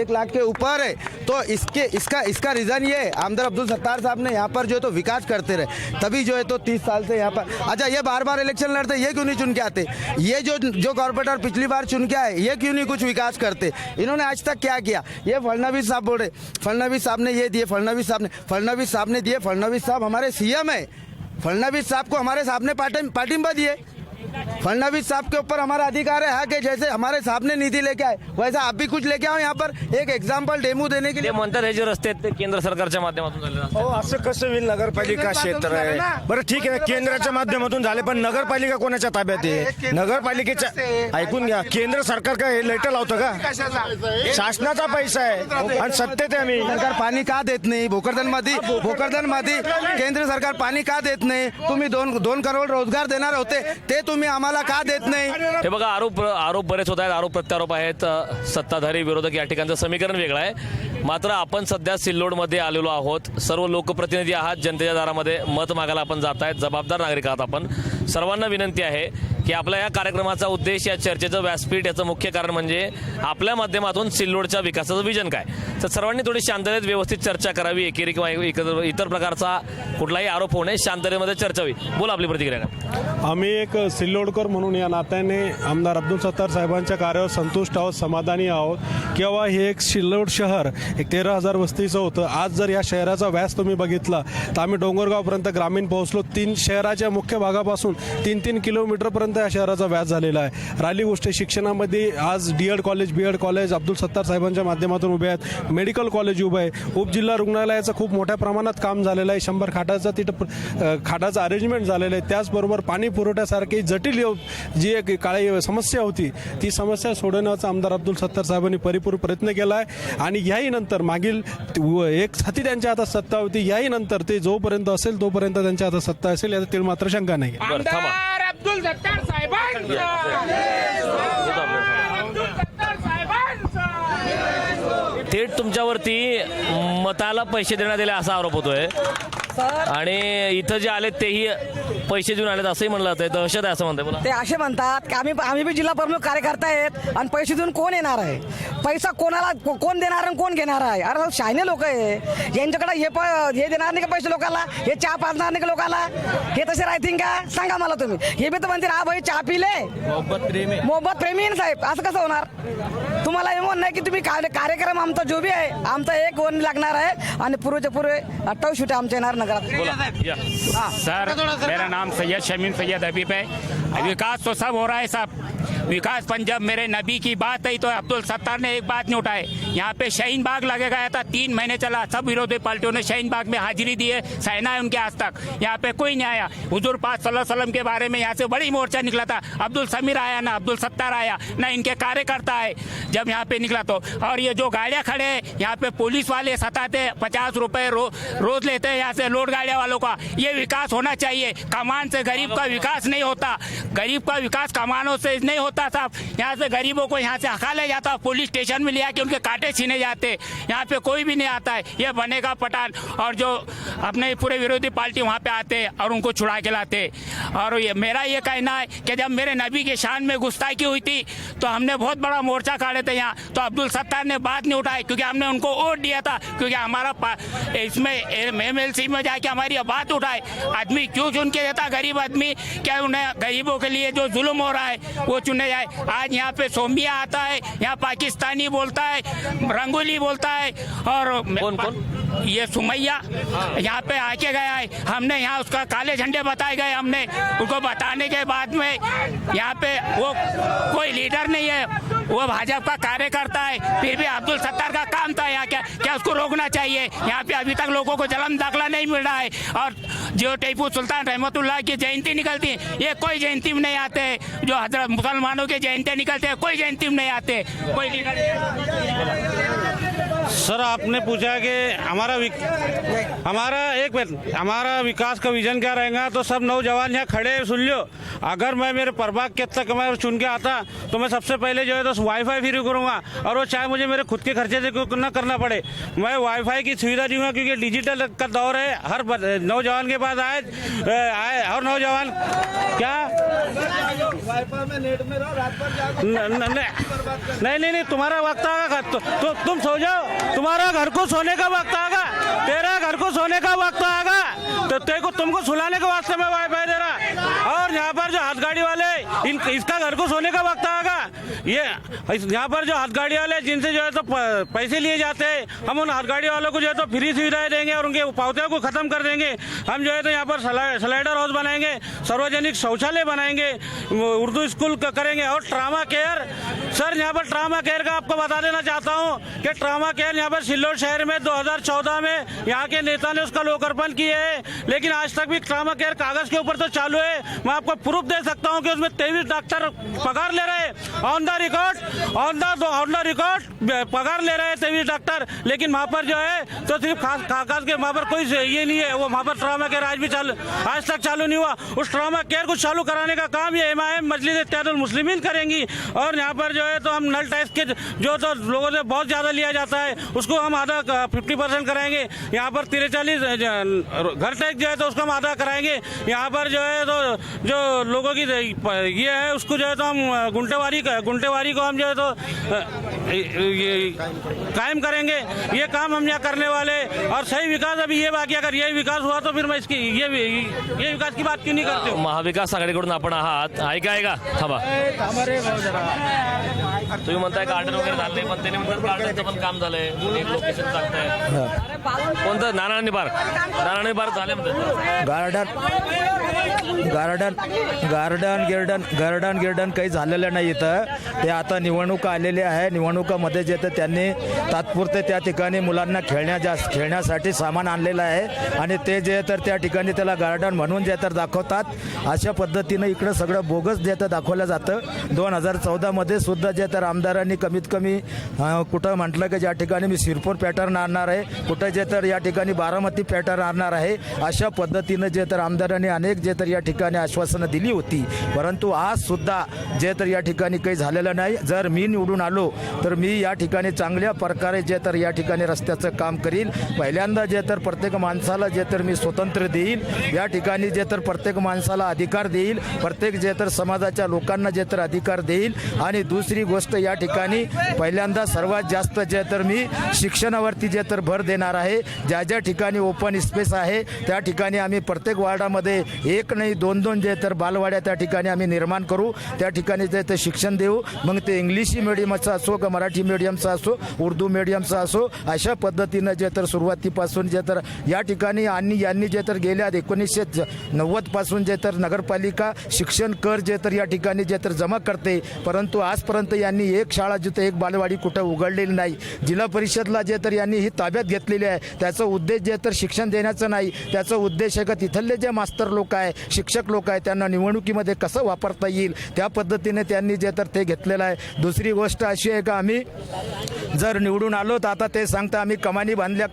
लाख के ऊपर है. तो इसका रीजन ये आमदार अब्दुल सत्तार साहब ने यहाँ पर जो है तो विकास करते रहे, तभी जो है तो 30 साल से यहाँ पर. अच्छा, ये बार इलेक्शन लड़ते, ये क्यों नहीं चुन के आते? ये जो कॉर्पोरेटर पिछली बार चुन के आए, ये क्यों नहीं कुछ विकास करते? इन्होंने आज तक क्या किया? ये फडणवीस साहब बोल रहे, फडणवीस साहब ने ये दिए, फडणवीस साहब ने दिए. फडणवीस साहब हमारे सीएम है, फडणवीस साहब को हमारे साहब ने पार्टिंबा दिए. फडणवीस साहब के ऊपर हमारा अधिकार है कि जैसे हमारे साहब ने निधि लेके आए वैसा आप भी कुछ लेके आओ. यहाँ पर एक एग्जाम्पल डेमो देने के लिए म्हणतात हे जे रस्ते आहेत ते केंद्र सरकारच्या माध्यमातून झालेले असतात. हो, असं कसं होईल? नगरपालिका क्षेत्र आहे. बरं ठीक आहे, केंद्राच्या माध्यमातून झाले, पण नगरपालिका कोणाच्या ताब्यात आहे? नगरपालिकेच्या ऐकून घ्या, केंद्र सरकार काय लेटर लावतं का? शासनाचा पैसा आहे आणि सत्तेत आहे आम्ही. सरकार पाणी का देत नाही? भोकरदन मध्ये केंद्र सरकार पाणी का देत नाही? तुम्ही 2 करोड रोजगार देणार होते, ते तुम्ही आम्हाला का देत नाही? हे बघा, आरोप बरेच होत आहेत, आरोप प्रत्यारोप आहेत. सत्ताधारी विरोधक या ठिकाणचं समीकरण वेगळं आहे. मात्र आपण सध्या सिल्लोडमध्ये आलेलो आहोत. सर्व लोकप्रतिनिधी आहात, जनतेच्या दारामध्ये मत मागायला आपण जात आहेत, जबाबदार नागरिक आहात आपण. सर्वांना विनंती आहे की आपल्या या कार्यक्रमाचा उद्देश, या चर्चेचं व्यासपीठ, याचं मुख्य कारण म्हणजे आपल्या माध्यमातून सिल्लोडच्या विकासाचं विजन काय. तर सर्वांनी थोडी शांततेत व्यवस्थित चर्चा करावी. एकेरी किंवा इतर प्रकारचा कुठलाही आरोप होऊ नये, शांततेमध्ये चर्चा होईल. बोला आपली प्रतिक्रिया काय. आम्ही एक सिल्लोडकर म्हणून या नात्याने आमदार अब्दुल सत्तार साहेबांच्या कार्यावर संतुष्ट आहोत, समाधानी आहोत. किंवा हे एक सिल्लोड शहर एक 13,000 वस्तीचं होतं. आज जर या शहराचा व्यास तुम्ही बघितला तर आम्ही डोंगरगावपर्यंत ग्रामीण पोहोचलो. 3 शहराच्या मुख्य भागापासून 3-3 किलोमीटरपर्यंत या शहराचा व्यास झालेला आहे. राहिली गोष्ट शिक्षणामध्ये, आज DED college, BEd college Abdul Sattar साहेबांच्या माध्यमातून उभे आहेत. मेडिकल कॉलेज उभं आहे. उपजिल्हा रुग्णालयाचं खूप मोठ्या प्रमाणात काम झालेलं आहे. 100 खाटाचा तिथं खाटाचं अरेंजमेंट झालेलं आहे. त्याचबरोबर पाणी पुरवठ्यासारखी जटिल जी एक काळी समस्या होती, ती समस्या सोडवण्याचा आमदार अब्दुल सत्तार साहेबांनी परिपूर्ण प्रयत्न केला आहे. आणि याही नंतर मागील एक हाती त्यांच्या हातात सत्ता होती, याही नंतर ते जोपर्यंत असेल तोपर्यंत त्यांच्या हातात सत्ता असेल, यातील मात्र शंका नाही. बरं, थांबा. अब्दुल सत्तार साहेबांचा थेट तुमच्यावरती मताला पैसे देण्यात आले असा आरोप होतोय आणि इथं जे आले तेही पैसे देऊन आलेत असंही म्हणलं जातंय. दहशत आहे असं म्हणतंय. बोला. ते असे म्हणतात की आम्ही बी जिल्हा प्रमुख कार्यकर्ता आहेत आणि पैसे देऊन कोण येणार आहे, पैसा कोणाला कोण देणार आणि कोण घेणार आहे. अरे शायने लोक आहे यांच्याकडे हे देणार नाही का पैसे लोकांना, हे चहा पाजणार नाही का लोकांना, हे तसे राहतील का सांगा मला तुम्ही. हे बी तर म्हणतील हा भाई चहा पिले मोहब्बत प्रेमी आहे ना साहेब, असं कसं होणार. तुम्हाला हे म्हणणं आहे की तुम्ही कार्यक्रम आमचा जो बी आहे आमचा एक वन लागणार आहे आणि पूर्वच्या पूर्व 28 शूट आमच्या येणार नगरात. बोला. या. सर मेरा नाम सैयद शमीम सैयद हबीब है. विकास तो सब हो रहा है साहब, विकास पंजाब मेरे नबी की बात है तो अब्दुल सत्तार ने एक बात नहीं उठाई. यहाँ पे शाहीन बाग लगे गया था, 3 महीने चला, सब विरोधी पार्टियों ने शाहीन बाग में हाजिरी दी है, सहना है उनके आज तक. यहाँ पे कोई नहीं आया. हुजूर पाक सल्लल्लाहु अलैहि वसल्लम के बारे में यहाँ से बड़ी मोर्चा निकला था, अब्दुल समीर आया ना अब्दुल सत्तार आया ना इनके कार्यकर्ता आए जब यहाँ पे निकला तो. और ये जो गाड़ियाँ खड़े हैं यहाँ पे पुलिस वाले सताते, 50 रुपए रोज लेते हैं यहाँ से लोड गाड़ियाँ वालों का. ये विकास होना चाहिए. कमान से गरीब का विकास नहीं होता, गरीब का विकास कमानों से नहीं होता साहब. यहाँ से गरीबों को यहाँ से हका ले जाता, पुलिस स्टेशन में ले आके उनके कांटे छीने जाते. यहाँ पे कोई भी नहीं आता है. ये बनेगा पठान और जो अपने पूरे विरोधी पार्टी वहाँ पे आते और उनको छुड़ा के लाते. और ये मेरा ये कहना है कि जब मेरे नबी के शान में गुस्ताखी हुई थी तो हमने बहुत बड़ा मोर्चा काटे थे यहाँ, तो अब्दुल सत्तार ने बात नहीं उठाई क्योंकि हमने उनको वोट दिया था, क्योंकि हमारा इसमें MLC में जाके हमारी बात उठाए. आदमी क्यों चुन के देता गरीब आदमी, क्या उन्हें गरीबों के लिए जो जुल्म हो रहा है वो चुने जाए. आज यहाँ पे सोमिया आता है, यहाँ पाकिस्तानी बोलता है, रंगोली बोलता है और कौन? ये सुमैया यहाँ पे आके गया है. हमने यहाँ उसका काले झंडे बताए गए, हमने उनको बताने के बाद में यहाँ पे वो कोई लीडर नहीं है, वो भाजपा का कार्यकर्ता है. फिर भी अब्दुल सत्तार का काम था यहाँ, क्या उसको रोकना चाहिए. यहाँ पे अभी तक लोगों को जन्म दाखला नहीं मिल रहा है. और जो टीपू सुल्तान रहमतुल्लाह की जयंती निकलती है, ये कोई जयंती में नहीं आते. जो हजरत मुसलमानों के जयंती निकलते हैं, कोई जयंती में नहीं आते. कोई लीडर. सर आपने पूछा कि हमारा विकास का विजन क्या रहेगा, तो सब नौजवान यहाँ खड़े हैं, सुन लो. अगर मैं मेरे प्रभाग के तक मैं चुन के आता तो मैं सबसे पहले जो है तो वाईफाई फ्री करूँगा, और वो चाहे मुझे मेरे खुद के खर्चे से न करना पड़े, मैं वाईफाई की सुविधा दूंगा. क्योंकि डिजिटल का दौर है, हर नौजवान के पास आए हर नौजवान क्या नहीं तुम्हारा वक्त आएगा तो तुम सो जाओ. तुम्हारा घर को सोने का वक्त आएगा, तेरा घर को सोने का वक्त आएगा, तो तुमको सुलाने के वास्ते में वाईफाई दे रहा. और यहाँ पर जो हाथगाड़ी वाले इसका घर को सोने का वक्त आएगा. ये यहाँ पर जो हाथगाड़ी वाले जिनसे जो है तो पैसे लिए जाते हैं, हम उन हाथगाड़ी वालों को जो है तो फ्री सुविधाएं देंगे और उनके पावतियों को खत्म कर देंगे. हम जो है तो यहाँ पर स्लाइडर हाउस बनाएंगे, सार्वजनिक शौचालय बनाएंगे, उर्दू स्कूल करेंगे. और ट्रामा केयर, सर यहाँ पर ट्रामा केयर का आपको बता देना चाहता हूँ कि ट्रामा केयर यहाँ पर सिल्लोड शहर में 2014 में यहाँ के नेता ने उसका लोकार्पण किया है, लेकिन आज तक भी ट्रामा केयर कागज के ऊपर तो चालू है. मैं आपको प्रूफ दे सकता हूँ कि उसमें 23 डॉक्टर पगार ले रहे हैं, ऑन द रिकॉर्ड पगार ले रहे हैं 23 डॉक्टर. लेकिन वहाँ पर जो है तो सिर्फ कागज के वहाँ पर कोई ये नहीं है. वो वहाँ पर ट्रामा केयर आज तक चालू नहीं हुआ. उस ट्रामा केयर को चालू कराने का काम ये MIM मजलिस इत्तेहादुल मुस्लिमीन करेंगी. और यहाँ पर जो है तो हम नल टैक्स के जो तो लोगों से बहुत ज़्यादा लिया जाता है उसको हम आधा 50% कराएंगे. यहाँ पर 43 घर टैक्स जो है तो उसको हम आधा कराएंगे. यहाँ पर जो है तो जो लोगों की ये है उसको जो है तो हम गुंटेवारी को हम जो है तो कायम करेंगे. ये काम हम यहाँ करने वाले. और सही विकास अभी ये बाकी, अगर ये विकास हुआ तो फिर मैं इसकी ये विकास की बात क्यों नहीं करते हो. महाविकास आघाडीकडून आपण आहात. ऐका थांबा. तुम्ही म्हणताय गार्डन वगैरे झाले, पण त्यांनी म्हणतात गार्डनचं पण काम झालंय, एक लोकेशन सांगताय. कोणतं नारायणी पार्क झाले म्हणतात. गार्डन काही झालेलं नाही इथं. ते आता निवडणुका आलेल्या आहे. निवडणुकामध्ये जे तर त्यांनी तात्पुरते त्या ठिकाणी मुलांना खेळण्यासाठी सामान आणलेलं आहे आणि ते जे तर त्या ठिकाणी त्याला गार्डन म्हणून जे तर दाखवतात. अशा पद्धतीनं इकडं सगळं बोगस जे तर दाखवलं जातं. 2014 मध्ये सुद्धा जे तर आमदारांनी कमीत कमी कुठं म्हटलं की ज्या ठिकाणी मी सिरपूर पॅटर्न आणणार आहे, कुठं जे तर या ठिकाणी बारामती पॅटर्न आणणार आहे. अशा पद्धतीनं जे तर आमदारांनी अनेक जे तर या ठिकाणी आश्वासनं दिली होती, परंतु आज सुद्धा जे तर या ठिकाणी काही झालेलं नाही. जर मी निवडून आलो तर तर मी या ठिकाणी चांगल्या प्रकारे जे तर या ठिकाणी रस्त्याचं काम करील. पहिल्यांदा जे तर प्रत्येक माणसाला जे तर मी स्वतंत्र देईल, या ठिकाणी जे तर प्रत्येक माणसाला अधिकार देईल, प्रत्येक जे तर समाजाच्या लोकांना जे तर अधिकार देईल. आणि दुसरी गोष्ट या ठिकाणी पहिल्यांदा सर्वात जास्त जे तर मी शिक्षणावरती जे तर भर देणार आहे. ज्या ज्या ठिकाणी ओपन स्पेस आहे त्या ठिकाणी आम्ही प्रत्येक वार्डामध्ये एक नाही दोन दोन जे तर बालवाड्या त्या ठिकाणी आम्ही निर्माण करू. त्या ठिकाणी जे तर शिक्षण देऊ, मग ते इंग्लिश मीडियमचं असो का मराठी मीडियमचं असो, उर्दू मीडियमचं असो, अशा पद्धतीनं जे तर सुरुवातीपासून जे तर या ठिकाणी आणि यांनी जे तर गेल्या 1990 पासून जे तर नगरपालिका शिक्षण कर जे तर या ठिकाणी जे तर जमा करते, परंतु आजपर्यंत यांनी एक शाळा जिथं एक बालवाडी कुठं उघडलेली नाही. जिल्हा परिषदला जे तर यांनी ही ताब्यात घेतलेली आहे. त्याचा उद्देश जे तर शिक्षण देण्याचं नाही, त्याचा उद्देश आहे का तिथले जे मास्तर लोक आहे, शिक्षक लोक आहे, त्यांना निवडणुकीमध्ये कसं वापरता येईल त्या पद्धतीने त्यांनी जे तर ते घेतलेलं आहे. दुसरी गोष्ट अशी आहे का आम्ही जर निवडून आलो तर आता ते सांगता आम्ही कमानी बांधल्या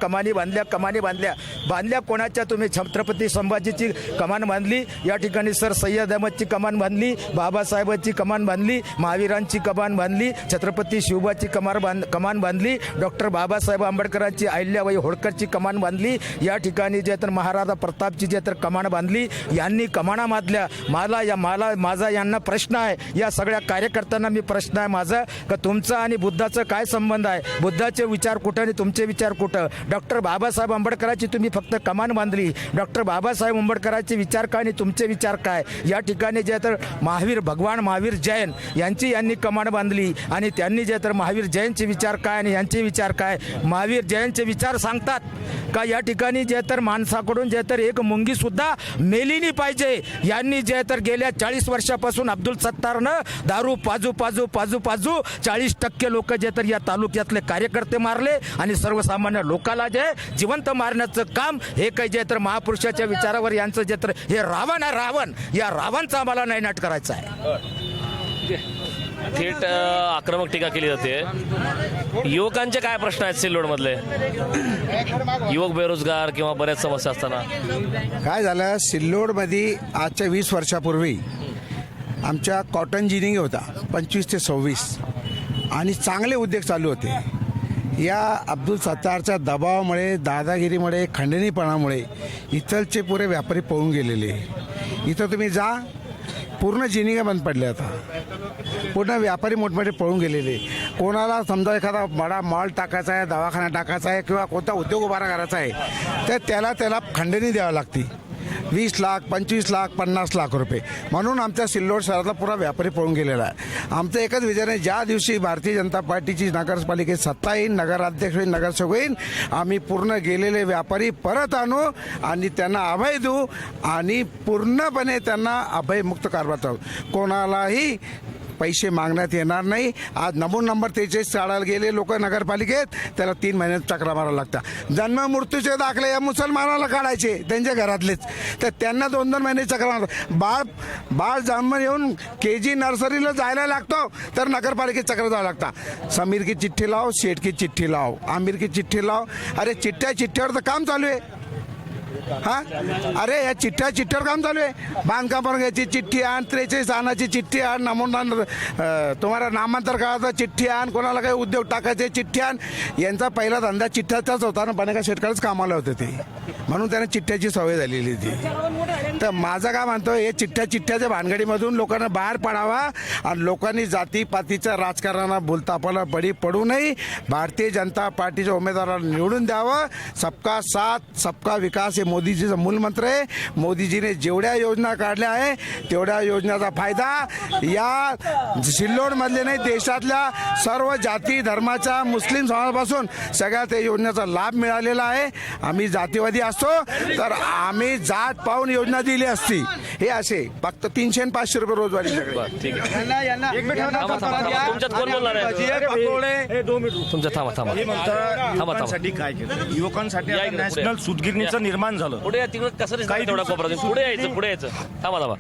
कोणाच्या? तुम्ही छत्रपती संभाजीची कमान बांधली, या ठिकाणी सर सय्यद अहमदची कमान बांधली, बाबासाहेबांची कमान बांधली, महावीरांची कमान बांधली, छत्रपती शिवबाची कमान बांधली, डॉक्टर बाबासाहेब आंबेडकरांची अहिल्याबाई होळकरची कमान बांधली, या ठिकाणी जे तर महाराजा प्रतापची जे तर कमान बांधली. यांनी कमाना बांधल्या. माझा यांना प्रश्न आहे, या सगळ्या कार्यकर्त्यांना मी प्रश्न आहे माझा का तुमचा आणि बुद्धाचं काय संबंध आहे? बुद्धाचे विचार कुठं आणि तुमचे विचार कुठं? डॉक्टर बाबासाहेब आंबेडकरांची तुम्ही फक्त कमान बांधली, डॉक्टर बाबासाहेब आंबेडकरांचे विचार काय आणि तुमचे विचार काय? या ठिकाणी जे तर भगवान महावीर जैन यांनी कमान बांधली आणि त्यांनी जे तर महावीर जैनचे विचार काय आणि यांचे विचार काय? महावीर जैनचे विचार सांगतात का या ठिकाणी जे तर माणसाकडून जे तर एक मुंगी सुद्धा मेली नाही पाहिजे. यांनी जे तर गेल्या 40 वर्षापासून अब्दुल सत्तारनं दारू पाजू 40% लोक जे तर या तालुक्यातले कार्यकर्ते मारले आणि सर्वसामान्य लोकांना जे जिवंत मारण्याचं काम हे काही जे तर महापुरुषाच्या विचारावर यांचं जे तर हे रावण आहे, रावण, या रावणचा आम्हाला नायनाट करायचा आहे. थेट आक्रमक टीका केली जाते. युवकांचे काय प्रश्न आहेत सिल्लोड मधले? युवक बेरोजगार किंवा बऱ्याच समस्या असताना काय झालं, सिल्लोडमध्ये आजच्या 20 वर्षापूर्वी आमच्या कॉटन जिनिंग होता 25 ते 26 आणि चांगले उद्योग चालू होते. या अब्दुल सत्तारच्या दबावामुळे, दादागिरीमुळे, खंडणीपणामुळे इथलचे पुरे व्यापारी पळून गेलेले. इथं तुम्ही जा, पूर्ण जिनिंग बंद पडले. आता पूर्ण व्यापारी मोठमोठे पळून गेलेले. कोणाला समजा एखादा बडा मॉल टाकायचा आहे, दवाखाना टाकायचा आहे किंवा कोणता उद्योग उभारा करायचा आहे तर त्याला खंडणी द्यावी लागते. 20 लाख, 25 लाख, 50 लाख रुपये. म्हणून आमच्या सिल्लोड शहरातला पुरा व्यापारी पळून गेलेला आहे. आमचं एकच विचार आहे, ज्या दिवशी भारतीय जनता पार्टीची नगरपालिकेत सत्ता येईल, नगराध्यक्ष होईल, नगरसेवक होईल, आम्ही पूर्ण गेलेले व्यापारी परत आणू आणि त्यांना अभय देऊ आणि पूर्णपणे त्यांना अभयमुक्त कारभार चालू. कोणालाही पैसे मागण्यात येणार नाही. आज नंबर 43 काढायला गेले लोक नगरपालिकेत, त्याला 3 महिन्यात चक्रा मारायला लागतात. जन्म मृत्यूचे दाखले या मुसलमानाला काढायचे त्यांच्या घरातलेच, तर त्यांना 2-2 महिने चक्रा मारतात. बाळ जन्म येऊन KG नर्सरीला जायला लागतो तर नगरपालिकेत चक्र जावं लागतं. समीर की चिठ्ठी लाव, शेठ की चिठ्ठी लाव, आमिर की चिठ्ठी लाव. अरे चिठ्ठ्यावर तर काम चालू आहे. अरे या चिठ्ठ्यावर काम चालू आहे. बांधकामावर घ्यायची चिठ्ठी आण, 43 आणाची चिठ्ठी आण, तुम्हाला नामांतर काढायचं चिठ्ठी आण, कोणाला काही उद्योग टाकायचे चिठ्ठी आण. यांचा पहिला धंदा चिठ्ठ्याचाच होता ना, बनेका शेटकडेच कामाला होते ते, म्हणून त्यांना चिठ्ठ्याची सवय झालेली ती. तर माझं काय म्हणतो, हे चिठ्ठ्याच्या भानगडीमधून लोकांना बाहेर पडावा आणि लोकांनी जातीपातीच्या राजकारणाला बोलतापाला बळी पडू नये. भारतीय जनता पार्टीच्या उमेदवाराला निवडून द्यावं. सबका साथ सबका विकास हे मोदीजीचं मूलमंत्र आहे. मोदीजीने जेवढ्या योजना काढल्या आहे तेवढ्या योजनेचा फायदा या सिल्लोडमधले नाही, देशातल्या सर्व जाती धर्माच्या मुस्लिम समाजापासून सगळ्या त्या योजनेचा लाभ मिळालेला आहे. आम्ही जातीवादी असतो तर आम्ही जात पाहून योजना दिली असती. हे असे फक्त 300 आणि 500 रुपये रोजवारी सगळे. तुमच्यात कोण बोलणार आहे? तुमच्या थांबा. युवकांसाठी काय केलं? युवकांसाठी नॅशनल सूतगिरणीचं निर्माण झालं. पुढे तिकडे कसं काही तेवढा कोपरा पुढे यायचं. थांबा.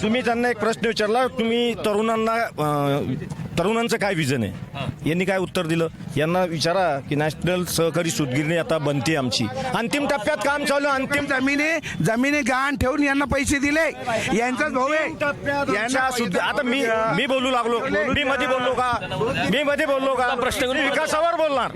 तुम्ही त्यांना एक प्रश्न विचारला, तुम्ही तरुणांना तरुणांचं काय विजन आहे यांनी काय उत्तर दिलं. यांना विचारा की नॅशनल सहकारी सूतगिरणी आता बनते आमची, अंतिम टप्प्यात काम चालू. अंतिम जमिनी गहाण ठेवून यांना पैसे दिले, यांचाच भाऊ आहे. आता मी बोलू लागलो, मी मध्ये बोललो का प्रश्न विकासावर बोलणार.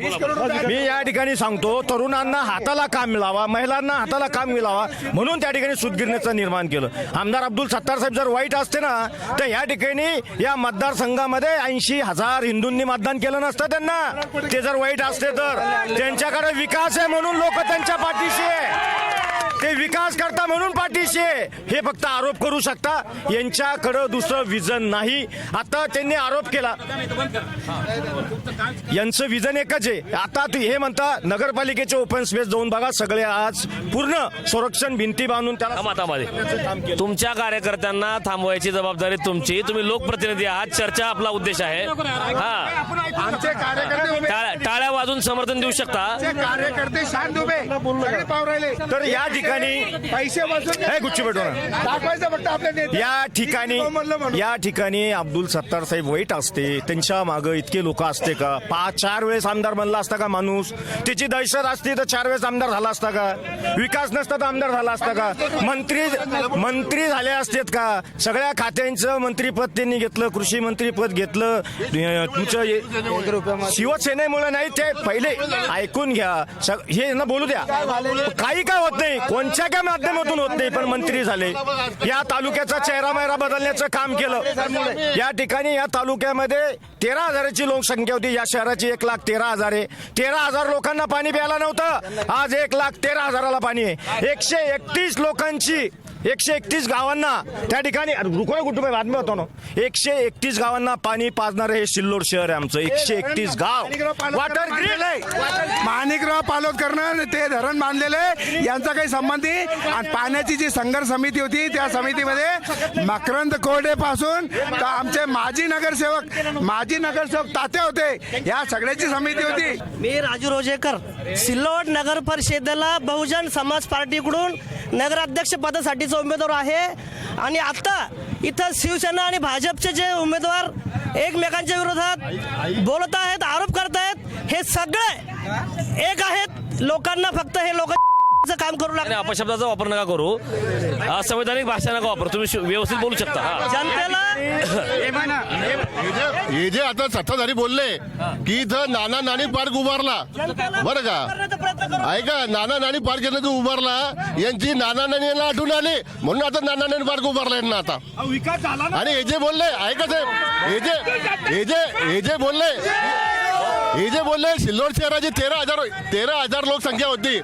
मी या ठिकाणी सांगतो तरुणांना हाताला काम मिळावा, महिलांना हाताला काम मिळावा म्हणून त्या ठिकाणी सूतगिरणीचं निर्माण केलं. आमदार अब्दुल सत्तार साहेब जर वाईट असते ना तर या ठिकाणी या मतदारसंघामध्ये 80,000 हिंदूंनी मतदान केलं नसतं त्यांना. ते जर वाईट असते तर त्यांच्याकडे विकास आहे म्हणून लोक त्यांच्या पाठीशी आहे, ते विकास करता म्हणून पाठीशी आहे. हे फक्त आरोप करू शकता, यांच्याकडं दुसरं विजन नाही. आता त्यांनी आरोप केला, यांचं विजन एकच आहे. आता हे म्हणता नगरपालिकेचे ओपन स्पेस जाऊन बघा, सगळे आज पूर्ण संरक्षण भिंती बांधून त्याला मतामध्ये तुमच्या कार्यकर्त्यांना थांबवायची जबाबदारी तुमची. तुम्ही लोकप्रतिनिधी आहात, चर्चा आपला उद्देश आहे. हा, आमचे कार्यकर्ते टाळ्या वाजून समर्थन देऊ शकता. कार्यकर्ते शांत उभे सगळे पाव राहिले. तर या ठिकाणी पैसे बसून हे गुच्ची भेटू ना. दाखवायचं फक्त आपल्या नेते. या ठिकाणी अब्दुल सत्तार साहेब वाईट असते, त्यांच्या मागं इतके लोक असते का? 5-4 वेळेस आमदार बनला असता का माणूस? त्याची दहशत असती तर 4 वेळेस आमदार झाला असता का? विकास नसता तर आमदार झाला असता का? मंत्री झाले असतेत का? सगळ्या खात्यांचं मंत्रीपद त्यांनी घेतलं, कृषी मंत्रीपद घेतलं. तुमचं शिवसेनेमुळे नाही, ते पहिले ऐकून घ्या, हे ना बोलू द्या. काही काय होत नाही, कोणत्या काय माध्यमातून होत नाही, पण मंत्री झाले. या तालुक्याचा चेहरा मेहरा बदलण्याचं काम केलं. या ठिकाणी या तालुक्यामध्ये 13,000ची लोकसंख्या होती, या शहराची 1,13,000 आहे. 13,000 लोकांना पाणी प्यायला नव्हतं, आज 1,13,000ला पाणी आहे. 131 लोकांची 131 गावांना त्या ठिकाणी कुटुंब बातमी होतो ना, 131 गावांना पाणी पाजणारं हे सिल्लोड शहर आहे आमचं. 131 गाव वॉटर ग्रीड आहे. माणिकराव पालोदकरनं ते धरण बांधलेले, यांचा काही संबंध नाही. आणि पाण्याची जी संघर्ष समिती होती त्या समितीमध्ये मकरंद कोरडे पासून तर आमचे माजी नगरसेवक तात्या होते, या सगळ्याची समिती होती. मी राजू रोजेकर, सिल्लोड नगर परिषदेला बहुजन समाज पार्टीकडून नगराध्यक्ष पदासाठीचा उमेदवार आहे. आणि आता इथं शिवसेना आणि भाजपचे जे उमेदवार एकमेकांच्या विरोधात बोलत आहेत, आरोप करत आहेत, हे सगळे एक आहेत. लोकांना फक्त हे लोक काम करू लागले. अपशब्दाचा वापर नका करू, असंवैधानिक भाषा नका वापरू, तुम्ही व्यवस्थित बोलू शकता. जनतेला हे जे आता सत्ताधारी बोलले की इथं नाना नाणी पार्क उभारला, बरं का, ऐका, नाना नाणी पार्क यांना जो उभारला, यांची नाना नाणी यांना आठवण आली म्हणून आता नाना नाणी पार्क उभारला यांना आता. आणि हे जे बोलले, ऐका साहेब, हे जे बोलले सिल्लोड शहराची 13,000 लोकसंख्या होती.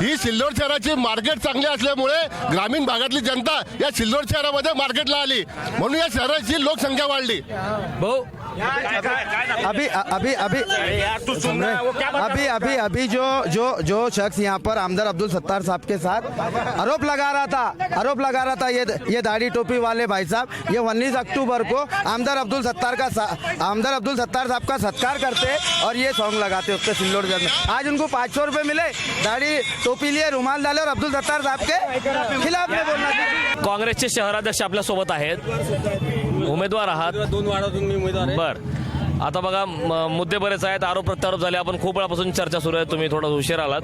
ही सिल्लोड शहराची मार्केट चांगली असल्यामुळे ग्रामीण भागातली जनता या सिल्लोड शहरामध्ये मार्केटला आली म्हणून या शहराची लोकसंख्या वाढली. भाऊ अभी जो शख्स यहाँ पर आमदार अब्दुल सत्तार साहब के साथ आरोप लगा रहा था ये दाढ़ी टोपी वाले भाई साहब, ये 19 अक्टूबर को आमदार अब्दुल सत्तार साहब का सत्कार करते और ये सॉन्ग लगाते उसके सिल्लोड में. आज उनको 500 रुपए मिले, दाढ़ी टोपी लिए, रुमाल डाले और अब्दुल सत्तार साहब के खिलाफ में बोलना. काँग्रेसचे शहराध्यक्ष आपल्या सोबत आहेत, उमेदवार आहात. 2 वार्डातून मी उमेदवार आहे. बर, आता बघा मुद्दे बरेच आहेत, आरोप प्रत्यारोप झाले. आपण खूप वेळापासून चर्चा सुरू आहे, तुम्ही थोडा उशीर आलात.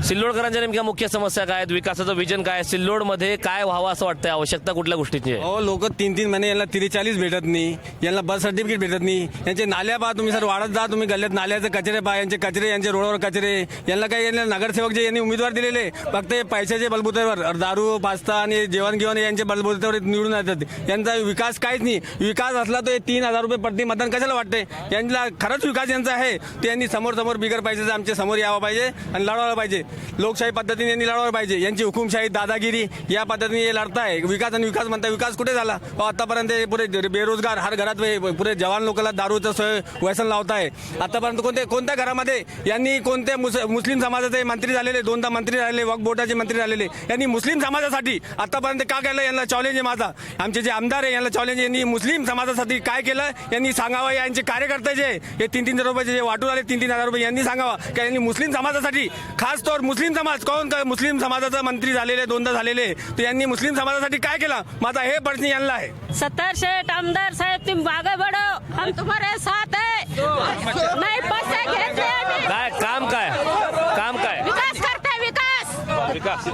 सिल्लोडकरांच्या नेमक्या मुख्य समस्या काय आहेत? विकासाचं विजन काय? सिल्लोडमध्ये काय व्हावं असं वाटतंय? आवश्यकता कुठल्या गोष्टीची आहे? हो, लोक 3-3 महिने यांना 43 भेटत नाही, यांना बर्थ सर्टिफिकेट भेटत नाही. यांचे नाल्या पहा तुम्ही, सर वाढत जा तुम्ही, गल्ल्यात नाल्याचे कचरे पहा, यांचे कचरे, यांचे रोडवर कचरे. यांना काही यांना नगरसेवक जे यांनी उमेदवार दिलेले फक्त पैशाचे बलबुत्यावर, दारू पास्ता आणि जेवण घेऊन यांचे बलबुत्यावर निवडून येतात. यांचा विकास काहीच नाही. विकास असला तर 3,000 रुपये प्रति मतदान कशाला वाटते? यांना खरंच विकास यांचा आहे ते यांनी समोर बिगर पैशाचं आमच्या समोर यावं पाहिजे आणि लढवायला पाहिजे. लोकशाही पद्धतीने यांनी लढवायला पाहिजे. यांची हुकुमशाही, दादागिरी या पद्धतीने हे लढताय. विकास आणि विकास म्हणता, विकास कुठे झाला? आतापर्यंत पुरे बेरोजगार, हर घरात पुरे जवान लोकांना दारूचं सोय व्यसन लावताय. आतापर्यंत कोणत्या घरामध्ये यांनी कोणत्या मुस्लिम समाजाचे मंत्री झालेले, 2दा मंत्री झालेले, वक्फ बोर्डाचे मंत्री झालेले, यांनी मुस्लिम समाजासाठी आतापर्यंत का केलं? यांना चॅलेंज आहे माझा. आमचे जे आमदार आहे यांना चॅलेंज, यांनी मुस्लिम समाजासाठी काय केलं यांनी सांगावं. यांचे कार्यकर्ते जे हे 3,000 रुपयाचे जे वाटून आले 3,000 रुपये, यांनी सांगावा की यांनी मुस्लिम समाजासाठी खास तौर मुस्लिम समाज मुस्लिम समाजाचा मंत्री झालेले 2दा झालेले तर यांनी मुस्लिम समाजासाठी काय केलं माझा हे प्रश्न यांना आहे. सत्तार शेठ आमदार साहेब तुम आगे बढ़ो हम तुम्हारे साथ है नहीं पैसे घेतले आम्ही. काय काम काय विकास करते विकास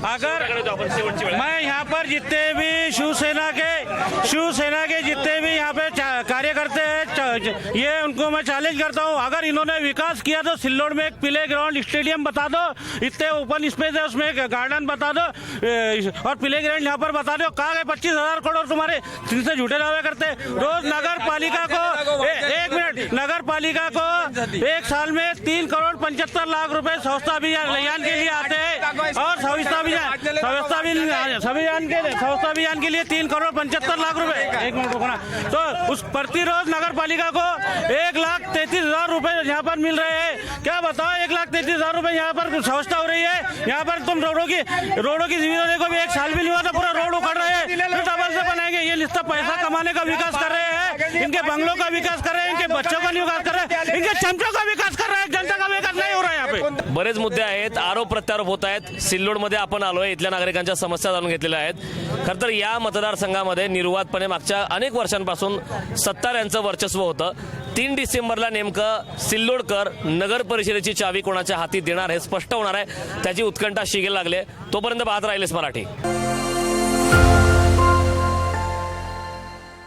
अगर मैं यहाँ पर जितने भी शिवसेना के जितने भी यहाँ पे कार्यकर्ते हैं ये उनको मैं चैलेंज करता हूँ. अगर इन्होंने विकास किया तो सिल्लोड में एक प्ले ग्राउंड स्टेडियम बता दो, इतने ओपन स्पेस है उसमें गार्डन बता दो और प्ले ग्राउंड यहाँ पर बता दो. कहाँ गए 25,000 करोड़ तुम्हारे जिनसे झूठे दावे करते. रोज नगर पालिका को एक मिनट नगर पालिका को एक साल में 3 करोड़ 75 लाख रुपए स्वच्छता अभियान के लिए आते हैं और स्वच्छता अभियान के लिए 3 करोड़ 75 लाख रुपए. एक मिनट रुकना. तो उस प्रतिरोज नगर पालिका को 1,33,000 रुपए यहाँ पर मिल रहे हैं. क्या बताओ 1,33,000 रुपए यहाँ पर व्यवस्था हो रही है. यहाँ पर तुम रोडों की सुविधा देखो भी 1 साल भी नहीं हुआ था पूरा रोड उखड़ रहे हैं. फिर डबल से बनाएंगे. ये लिस्ता पैसा कमाने का विकास कर रहे हैं. इनके बंगलों का विकास कर रहे हैं, इनके बच्चों का विकास कर रहे हैं, इनके चमचों का विकास कर रहे हैं. जनता का विकास नहीं हो रहा है यहाँ पे. बरेच मुद्दे आहेत, आरोप प्रत्यारोप होत आहेत. सिल्लोडमध्ये आपण आलोय, इथल्या नागरिकांच्या समस्या जाणून घेतलेल्या आहेत. खरं तर या मतदारसंघामध्ये निर्वाधपणे मागच्या अनेक वर्षांपासून सत्तार यांचं वर्चस्व होतं. 3 डिसेंबरला नेमकं सिल्लोडकर नगर परिषदेची चावी कोणाच्या हाती देणार हे स्पष्ट होणार आहे. त्याची उत्कंठा शिगेला लागले. तोपर्यंत पाहत राहिलेच मराठी.